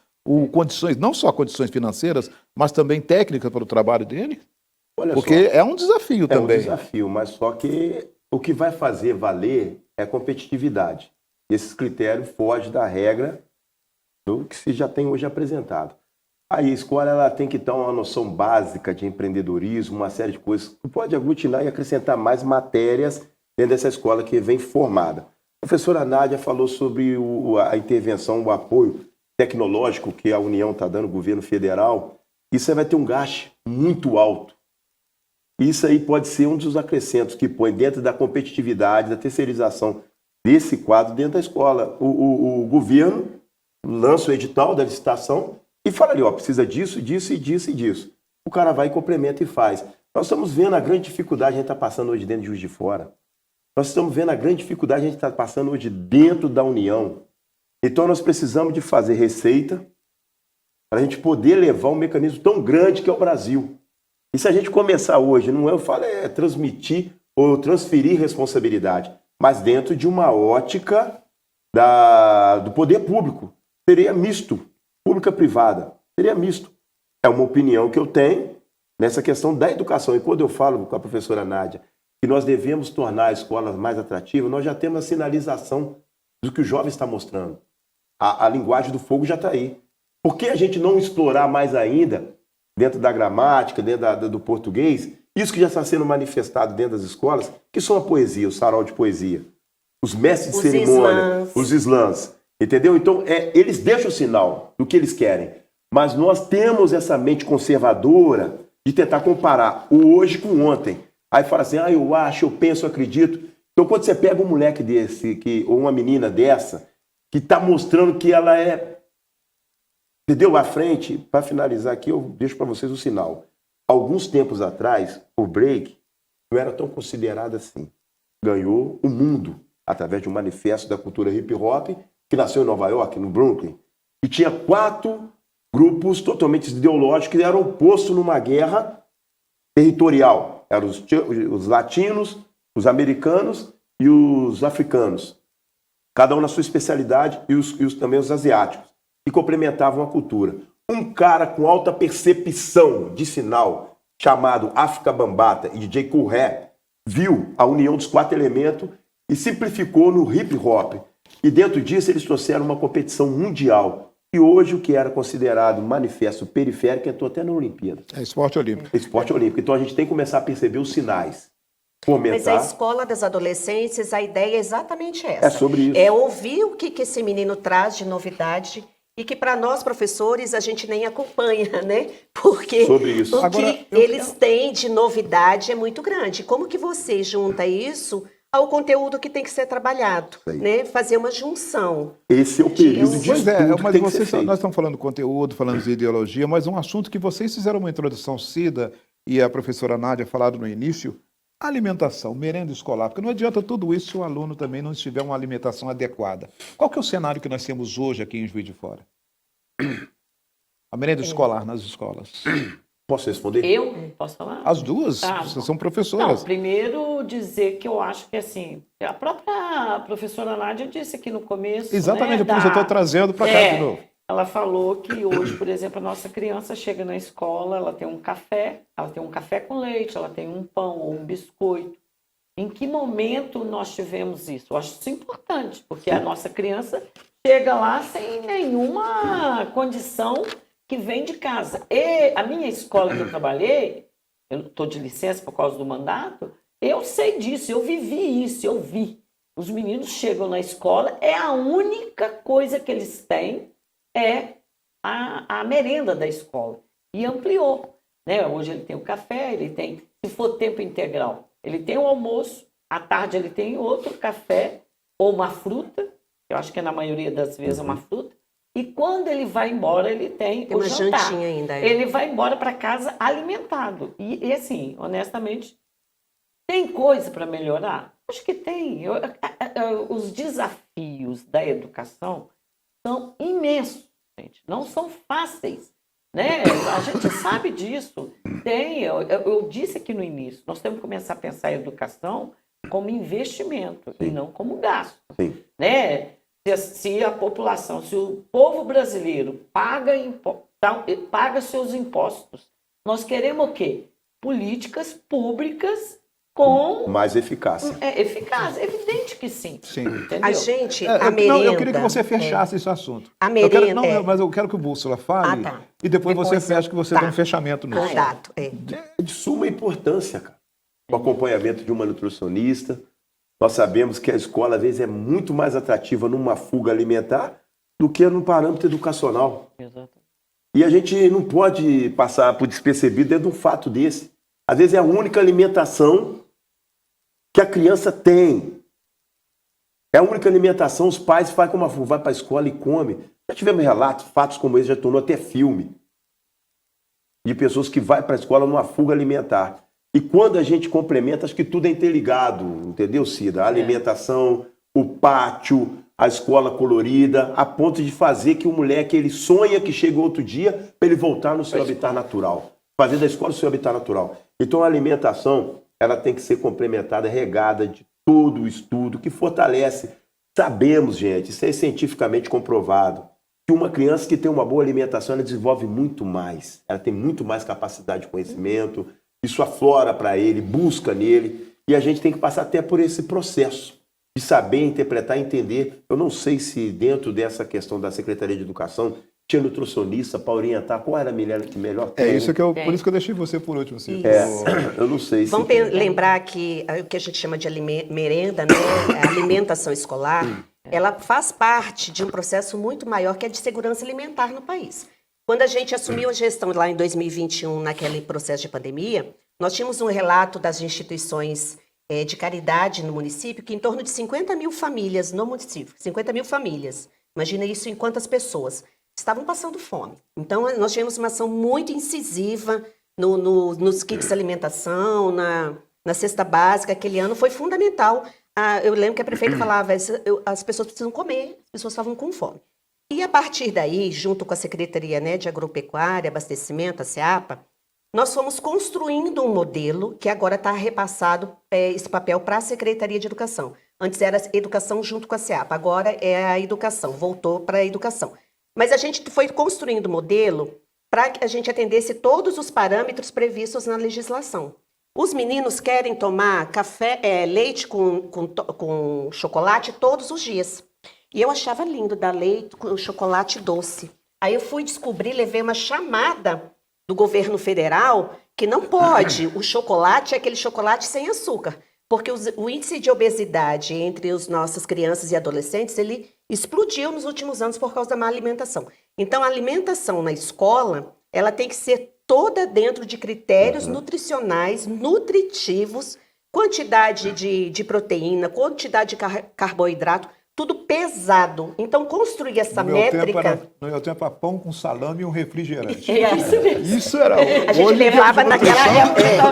Condições, não só condições financeiras, mas também técnicas para o trabalho dele? Olha porque só, é um desafio também. É um desafio, mas só que o que vai fazer valer é a competitividade. Esses critérios fogem da regra do que se já tem hoje apresentado. Aí a escola ela tem que ter uma noção básica de empreendedorismo, uma série de coisas que pode aglutinar e acrescentar mais matérias dentro dessa escola que vem formada. A professora Nádia falou sobre a intervenção, o apoio tecnológico que a União está dando, o governo federal. Isso vai ter um gasto muito alto. Isso aí pode ser um dos acrescentos que põe dentro da competitividade, da terceirização desse quadro dentro da escola. O governo lança o edital da licitação e fala ali, ó, precisa disso, disso e disso e disso. O cara vai, complementa e faz. Nós estamos vendo a grande dificuldade que a gente está passando hoje dentro de Juiz de Fora. Nós estamos vendo a grande dificuldade que a gente está passando hoje dentro da União. Então nós precisamos de fazer receita para a gente poder levar um mecanismo tão grande que é o Brasil. E se a gente começar hoje, não é, eu falo, é transmitir ou transferir responsabilidade, mas dentro de uma ótica do poder público. Seria misto, pública-privada, seria misto. É uma opinião que eu tenho nessa questão da educação. E quando eu falo com a professora Nádia que nós devemos tornar a escola mais atrativa, nós já temos a sinalização do que o jovem está mostrando. A linguagem do fogo já está aí. Por que a gente não explorar mais ainda, dentro da gramática, dentro do português, isso que já está sendo manifestado dentro das escolas, que são a poesia, o sarau de poesia, os mestres de cerimônia, os slams, entendeu? Então, eles deixam o sinal do que eles querem, mas nós temos essa mente conservadora de tentar comparar o hoje com o ontem. Aí fala assim, eu acho, eu penso, eu acredito. Então, quando você pega um moleque desse, ou uma menina dessa, que está mostrando que ela é, entendeu? À frente, para finalizar aqui, eu deixo para vocês o sinal. Alguns tempos atrás, o break não era tão considerado assim. Ganhou o mundo através de um manifesto da cultura hip hop que nasceu em Nova York, no Brooklyn, e tinha 4 grupos totalmente ideológicos que eram opostos numa guerra territorial. Eram os latinos, os americanos e os africanos. Cada um na sua especialidade e também os asiáticos, que complementavam a cultura. Um cara com alta percepção de sinal, chamado África Bambata e DJ Kool Rap, viu a união dos 4 elementos e simplificou no hip hop. E dentro disso eles trouxeram uma competição mundial. E hoje o que era considerado manifesto periférico entrou até na Olimpíada. É esporte olímpico. Esporte olímpico. Então a gente tem que começar a perceber os sinais. Fomentar. Mas a escola das adolescências, a ideia é exatamente essa. É sobre isso. É ouvir o que esse menino traz de novidade e que para nós, professores, a gente nem acompanha, né? Porque sobre isso. o que eles têm de novidade é muito grande. Como que você junta isso ao conteúdo que tem que ser trabalhado, né? Fazer uma junção. Esse é o período de estudo mas que tem que ser feito. Nós estamos falando de conteúdo, falando de ideologia, mas um assunto que vocês fizeram uma introdução, Cida e a professora Nádia falaram no início, alimentação, merenda escolar, porque não adianta tudo isso se o aluno também não tiver uma alimentação adequada. Qual que é o cenário que nós temos hoje aqui em Juiz de Fora? A merenda escolar nas escolas. Posso responder? Eu? Posso falar? As duas? Tá. Vocês são professoras. Não, primeiro dizer que eu acho que assim, a própria professora Nádia disse aqui no começo. Exatamente, né, por isso eu estou trazendo para cá de novo. Ela falou que hoje, por exemplo, a nossa criança chega na escola, ela tem um café com leite, ela tem um pão ou um biscoito. Em que momento nós tivemos isso? Eu acho isso importante, porque a nossa criança chega lá sem nenhuma condição que vem de casa. E a minha escola que eu trabalhei, eu estou de licença por causa do mandato, eu sei disso, eu vivi isso, eu vi. Os meninos chegam na escola, é a única coisa que eles têm, é a merenda da escola. E ampliou. Né? Hoje ele tem o café, ele tem, se for tempo integral, ele tem o almoço, à tarde ele tem outro café ou uma fruta, eu acho que na maioria das vezes é uma fruta, e quando ele vai embora, ele tem o uma jantar. jantinha ainda. Ele vai embora para casa alimentado. E assim, honestamente, tem coisa para melhorar? Acho que tem. Os desafios da educação são imensos, gente. Não são fáceis. Né? A gente sabe disso. Eu disse aqui no início, nós temos que começar a pensar a educação como investimento e não como gasto. Né? Se a população, se o povo brasileiro paga seus impostos, nós queremos o quê? Políticas públicas com... mais eficácia. Eficaz, evidente que sim. Entendeu? A gente, a merenda... Não, eu queria que você fechasse esse assunto. A merenda... Mas eu quero que o Bússola fale e depois você fecha, que você dá um fechamento nisso. Exato. É de suma importância, cara. O acompanhamento de uma nutricionista. Nós sabemos que a escola, às vezes, é muito mais atrativa numa fuga alimentar do que no parâmetro educacional. Exato. E a gente não pode passar por despercebido dentro de um fato desse. Às vezes é a única alimentação que a criança tem. É a única alimentação, os pais fazem como vai para a escola e come. Já tivemos relatos, fatos como esse, já tornou até filme. De pessoas que vão para a escola numa fuga alimentar. E quando a gente complementa, acho que tudo é interligado, entendeu, Cida? A alimentação, o pátio, a escola colorida, a ponto de fazer que o moleque ele sonha que chega outro dia para ele voltar no seu habitat natural. Fazer da escola o seu habitat natural. Então a alimentação ela tem que ser complementada, regada de todo o estudo que fortalece. Sabemos, gente, isso é cientificamente comprovado, que uma criança que tem uma boa alimentação ela desenvolve muito mais. Ela tem muito mais capacidade de conhecimento, isso aflora para ele, busca nele, e a gente tem que passar até por esse processo de saber interpretar e entender. Eu não sei se dentro dessa questão da Secretaria de Educação tinha nutricionista para orientar qual era a melhor isso que por isso que eu deixei você por último, Cida. Eu não sei se... Vamos lembrar que o que a gente chama de merenda, né, a alimentação escolar, ela faz parte de um processo muito maior que é de segurança alimentar no país. Quando a gente assumiu a gestão lá em 2021, naquele processo de pandemia, nós tínhamos um relato das instituições de caridade no município, que em torno de 50 mil famílias no município, 50 mil famílias, imagina isso em quantas pessoas, estavam passando fome. Então, nós tivemos uma ação muito incisiva nos kits de alimentação, na cesta básica. Aquele ano foi fundamental. Eu lembro que a prefeita falava, as pessoas precisam comer, as pessoas estavam com fome. E a partir daí, junto com a Secretaria, né, de Agropecuária, Abastecimento, a SEAPA, nós fomos construindo um modelo que agora está repassado esse papel para a Secretaria de Educação. Antes era a educação junto com a SEAPA, agora é a educação, voltou para a educação. Mas a gente foi construindo um modelo para que a gente atendesse todos os parâmetros previstos na legislação. Os meninos querem tomar leite com chocolate todos os dias. E eu achava lindo dar leite com chocolate doce. Aí eu fui descobrir, levei uma chamada do governo federal que não pode. O chocolate é aquele chocolate sem açúcar. Porque o índice de obesidade entre as nossas crianças e adolescentes, ele explodiu nos últimos anos por causa da má alimentação. Então, a alimentação na escola, ela tem que ser toda dentro de critérios nutricionais, nutritivos, quantidade de proteína, quantidade de carboidrato, tudo pesado. Então, construir essa métrica... No meu tempo era pão com salame e um refrigerante. Isso era... A gente levava naquela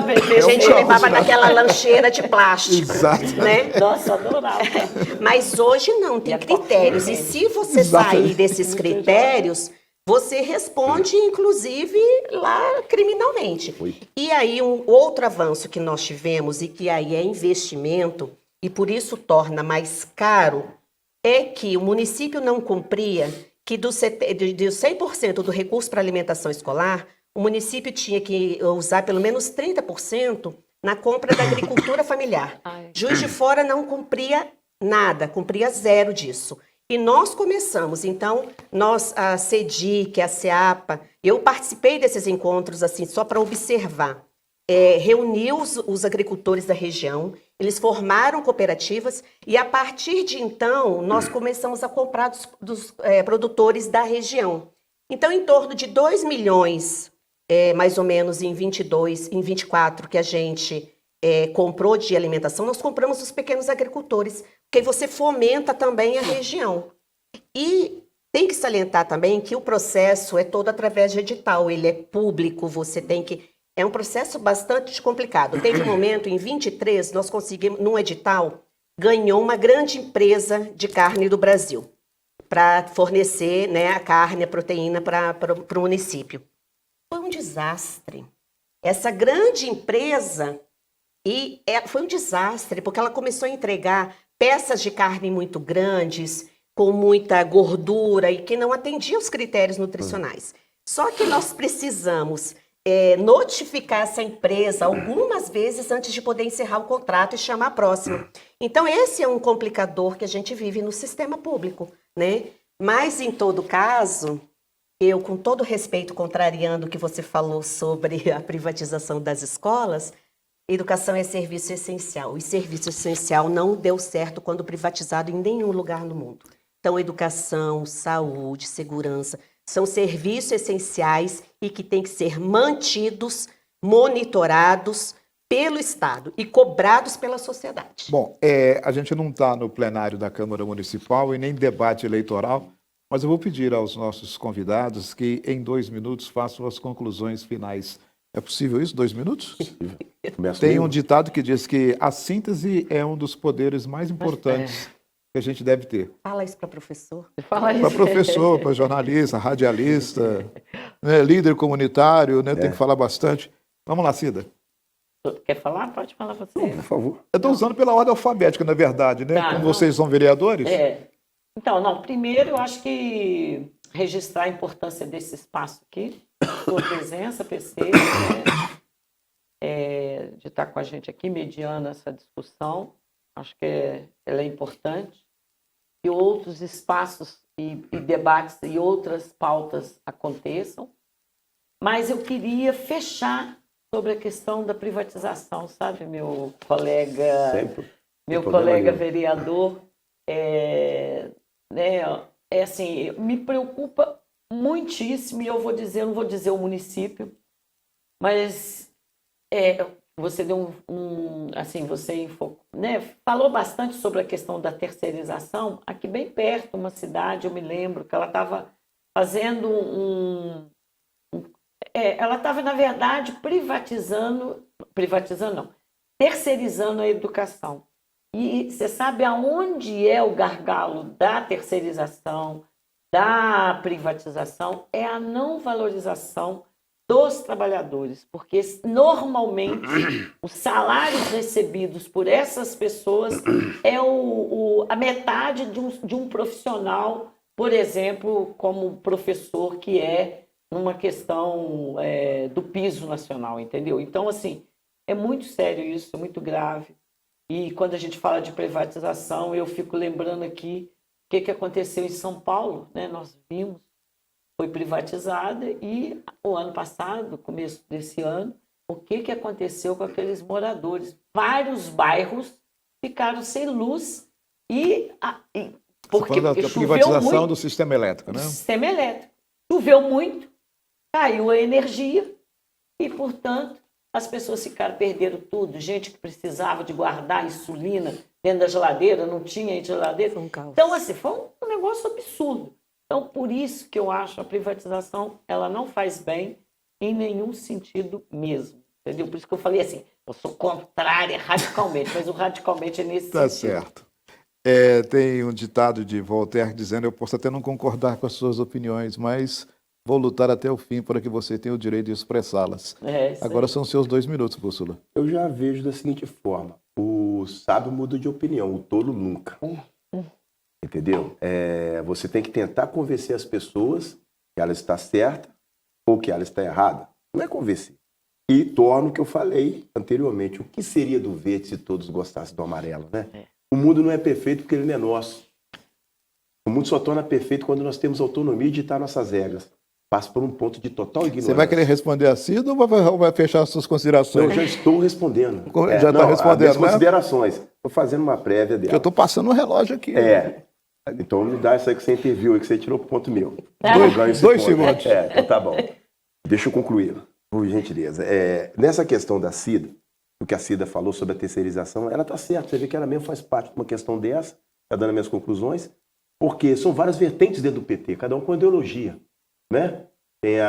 lancheira de plástico. Exato. Né? Nossa, adorava. Mas hoje não, tem critérios. E se você sair desses critérios, você responde, inclusive, lá criminalmente. E aí, um outro avanço que nós tivemos, e que aí é investimento, e por isso torna mais caro, é que o município não cumpria que de 100% do recurso para alimentação escolar, o município tinha que usar pelo menos 30% na compra da agricultura familiar. Juiz de Fora não cumpria nada, cumpria zero disso. E nós começamos, então, a CEDIC, a SEAPA, eu participei desses encontros assim só para observar. Reuniu os agricultores da região, eles formaram cooperativas e, a partir de então, nós começamos a comprar dos produtores da região. Então, em torno de 2 milhões, mais ou menos em 24, que a gente comprou de alimentação, nós compramos dos pequenos agricultores, porque você fomenta também a região. E tem que salientar também que o processo é todo através de edital, ele é público, você tem que... É um processo bastante complicado. Teve um momento, em 23, nós conseguimos, num edital, ganhou uma grande empresa de carne do Brasil para fornecer, né, a carne, a proteína para o município. Foi um desastre. Essa grande empresa, foi um desastre, porque ela começou a entregar peças de carne muito grandes, com muita gordura, e que não atendia os critérios nutricionais. Só que nós precisamos... notificar essa empresa algumas vezes antes de poder encerrar o contrato e chamar a próxima. Então, esse é um complicador que a gente vive no sistema público, né? Mas, em todo caso, eu, com todo respeito, contrariando o que você falou sobre a privatização das escolas, educação é serviço essencial. E serviço essencial não deu certo quando privatizado em nenhum lugar no mundo. Então, educação, saúde, segurança... são serviços essenciais e que têm que ser mantidos monitorados pelo Estado e cobrados pela sociedade. Bom, a gente não está no plenário da Câmara Municipal e nem debate eleitoral, mas eu vou pedir aos nossos convidados que em 2 minutos façam as conclusões finais. É possível isso? 2 minutos? Tem um ditado que diz que a síntese é um dos poderes mais importantes que a gente deve ter. Fala isso para professor. Para professor, para jornalista, radialista, né, líder comunitário, né, tem que falar bastante. Vamos lá, Cida. Quer falar? Pode falar você. Por favor. Eu estou usando pela ordem alfabética, na verdade, né? Tá, Como não. vocês são vereadores. Então, não, primeiro eu acho que registrar a importância desse espaço aqui, sua presença, PC, né? De estar com a gente aqui, mediando essa discussão. Acho que ela é importante. Que outros espaços e debates e outras pautas aconteçam. Mas eu queria fechar sobre a questão da privatização, sabe, meu colega, vereador, assim, me preocupa muitíssimo, e eu vou dizer, não vou dizer o município, mas você deu você falou bastante sobre a questão da terceirização. Aqui bem perto, uma cidade, eu me lembro que ela estava fazendo ela estava, na verdade, terceirizando a educação. E você sabe aonde é o gargalo da terceirização, da privatização? É a não valorização dos trabalhadores, porque normalmente os salários recebidos por essas pessoas é a metade de um profissional, por exemplo, como professor, que é numa questão do piso nacional, entendeu? Então, assim, é muito sério isso, é muito grave. E quando a gente fala de privatização, eu fico lembrando aqui o que aconteceu em São Paulo, né? Nós vimos, foi privatizada, e o ano passado, começo desse ano, o que aconteceu com aqueles moradores? Vários bairros ficaram sem luz porque da privatização do sistema elétrico, né? Sistema elétrico. Choveu muito, caiu a energia e, portanto, as pessoas perderam tudo. Gente que precisava de guardar insulina dentro da geladeira, não tinha geladeira. Então, assim, foi um negócio absurdo. Então, por isso que eu acho a privatização, ela não faz bem em nenhum sentido mesmo. Entendeu? Por isso que eu falei assim, eu sou contrária radicalmente, mas o radicalmente é nesse sentido. Tá certo. Tem um ditado de Voltaire dizendo: eu posso até não concordar com as suas opiniões, mas vou lutar até o fim para que você tenha o direito de expressá-las. Agora são seus 2 minutos, Úrsula. Eu já vejo da seguinte forma: o sábio muda de opinião, o tolo nunca. Entendeu? Você tem que tentar convencer as pessoas que ela está certa ou que ela está errada. Não é convencer. E torno o que eu falei anteriormente. O que seria do verde se todos gostassem do amarelo, né? O mundo não é perfeito porque ele não é nosso. O mundo só torna perfeito quando nós temos autonomia de ditar nossas regras. Passa por um ponto de total ignorância. Você vai querer responder a Cida ou vai fechar as suas considerações? Eu já estou respondendo. Já está respondendo, as considerações. Estou fazendo uma prévia dela. Eu estou passando o relógio aqui. Então me dá isso aí que você interviu, aí que você tirou o ponto meu. 2 segundos. Então tá bom. Deixa eu concluir, por gentileza. Nessa questão da Cida, o que a Cida falou sobre a terceirização, ela está certa. Você vê que ela mesmo faz parte de uma questão dessa, está dando as minhas conclusões, porque são várias vertentes dentro do PT, cada um com ideologia, né? Tem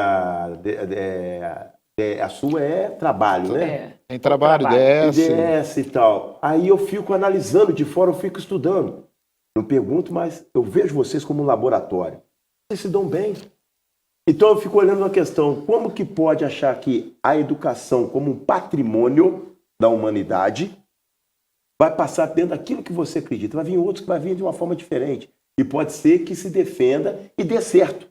a sua trabalho, né? Tem trabalho, DS e tal. Aí eu fico analisando de fora, eu fico estudando. Não pergunto, mas eu vejo vocês como um laboratório. Vocês se dão bem. Então eu fico olhando uma questão: como que pode achar que a educação como um patrimônio da humanidade vai passar dentro daquilo que você acredita? Vai vir outros que vai vir de uma forma diferente. E pode ser que se defenda e dê certo.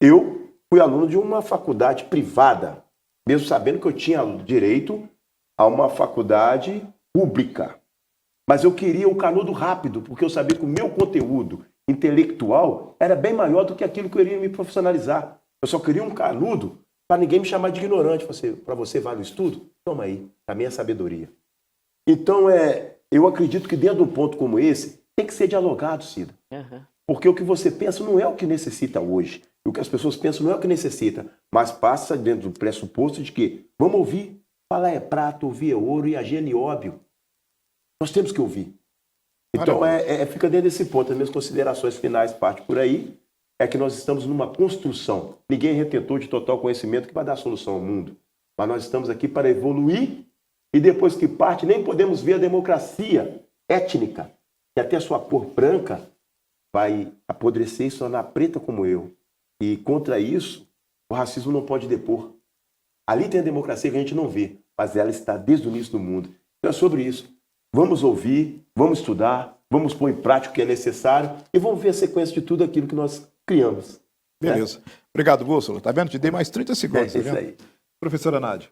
Eu fui aluno de uma faculdade privada, mesmo sabendo que eu tinha direito a uma faculdade pública. Mas eu queria o canudo rápido, porque eu sabia que o meu conteúdo intelectual era bem maior do que aquilo que eu iria me profissionalizar. Eu só queria um canudo para ninguém me chamar de ignorante. Para você vale o estudo? Toma aí, para mim é sabedoria. Então, eu acredito que dentro de um ponto como esse, tem que ser dialogado, Cida. Porque o que você pensa não é o que necessita hoje. E o que as pessoas pensam não é o que necessita. mas passa dentro do pressuposto de que vamos ouvir. Falar é prata, ouvir é ouro e agir é nióbio. Nós temos que ouvir. Então, fica dentro desse ponto. As minhas considerações finais partem por aí. É que nós estamos numa construção. Ninguém é retentor de total conhecimento que vai dar solução ao mundo. Mas nós estamos aqui para evoluir e depois que parte, nem podemos ver a democracia étnica, que até sua cor branca vai apodrecer e se tornar preta como eu. E contra isso, o racismo não pode depor. Ali tem a democracia que a gente não vê, mas ela está desde o início do mundo. Então é sobre isso. Vamos ouvir, vamos estudar, vamos pôr em prática o que é necessário e vamos ver a sequência de tudo aquilo que nós criamos. Beleza. Obrigado, Bússola. Tá vendo? Te dei mais 30 segundos. É isso aí. Professora Nádia.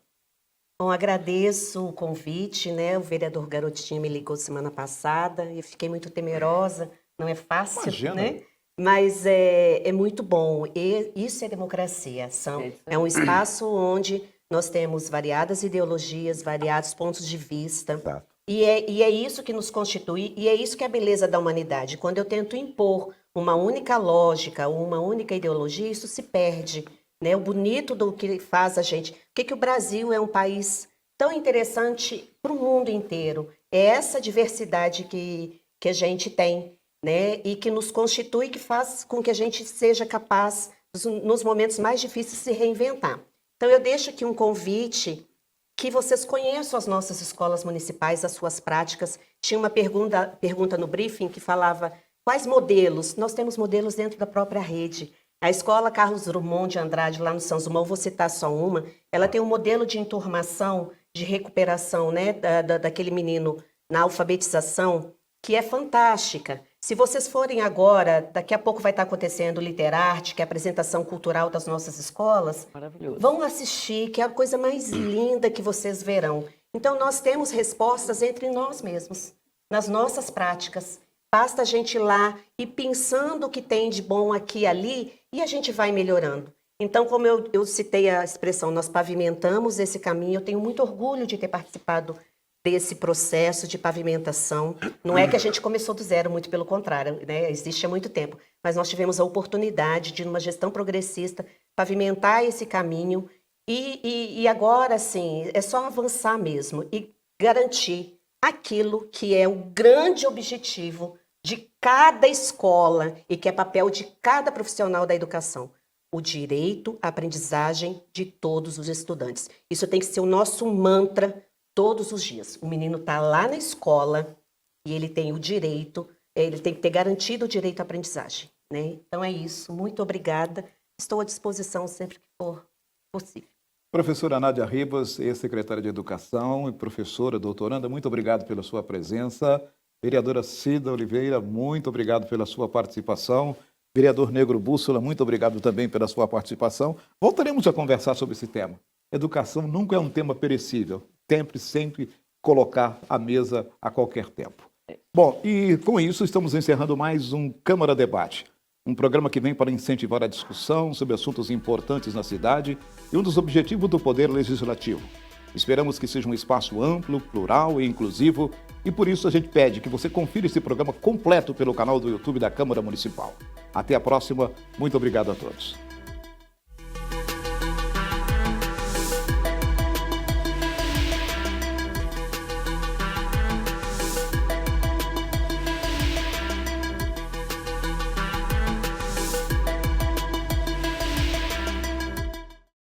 Bom, agradeço o convite, né? O vereador Garotinho me ligou semana passada e eu fiquei muito temerosa. Não é fácil, Imagina. Né? Mas é muito bom. E isso é democracia. É um espaço onde nós temos variadas ideologias, variados pontos de vista. Tá. E é isso que nos constitui e é isso que é a beleza da humanidade. Quando eu tento impor uma única lógica, uma única ideologia, isso se perde. Né? O bonito do que faz a gente. Por que o Brasil é um país tão interessante para o mundo inteiro? É essa diversidade que a gente tem, né? E que nos constitui, que faz com que a gente seja capaz, nos momentos mais difíceis, de se reinventar. Então, eu deixo aqui um convite que vocês conheçam as nossas escolas municipais, as suas práticas. Tinha uma pergunta no briefing que falava quais modelos. Nós temos modelos dentro da própria rede. A escola Carlos Drummond de Andrade, lá no São Zumão, vou citar só uma, ela tem um modelo de enturmação, de recuperação, né, daquele menino na alfabetização, que é fantástica. Se vocês forem agora, daqui a pouco vai estar acontecendo o Literarte, que é a apresentação cultural das nossas escolas. Maravilhoso. Vão assistir, que é a coisa mais linda que vocês verão. Então, nós temos respostas entre nós mesmos, nas nossas práticas. Basta a gente ir lá e pensando o que tem de bom aqui e ali, e a gente vai melhorando. Então, como eu citei a expressão, nós pavimentamos esse caminho, eu tenho muito orgulho de ter participado desse processo de pavimentação. Não é que a gente começou do zero, muito pelo contrário, né? Existe há muito tempo. Mas nós tivemos a oportunidade de, numa gestão progressista, pavimentar esse caminho e agora, sim, é só avançar mesmo e garantir aquilo que é o grande objetivo de cada escola e que é papel de cada profissional da educação. O direito à aprendizagem de todos os estudantes. Isso tem que ser o nosso mantra todos os dias. O menino está lá na escola e ele tem o direito, ele tem que ter garantido o direito à aprendizagem. Né? Então é isso. Muito obrigada. Estou à disposição sempre que for possível. Professora Nádia Ribas, ex-secretária de Educação e professora, doutoranda, muito obrigado pela sua presença. Vereadora Cida Oliveira, muito obrigado pela sua participação. Vereador Negro Bússola, muito obrigado também pela sua participação. Voltaremos a conversar sobre esse tema. Educação nunca é um tema perecível. Sempre colocar à mesa a qualquer tempo. Bom, e com isso estamos encerrando mais um Câmara Debate. Um programa que vem para incentivar a discussão sobre assuntos importantes na cidade e um dos objetivos do Poder Legislativo. Esperamos que seja um espaço amplo, plural e inclusivo e por isso a gente pede que você confira esse programa completo pelo canal do YouTube da Câmara Municipal. Até a próxima. Muito obrigado a todos.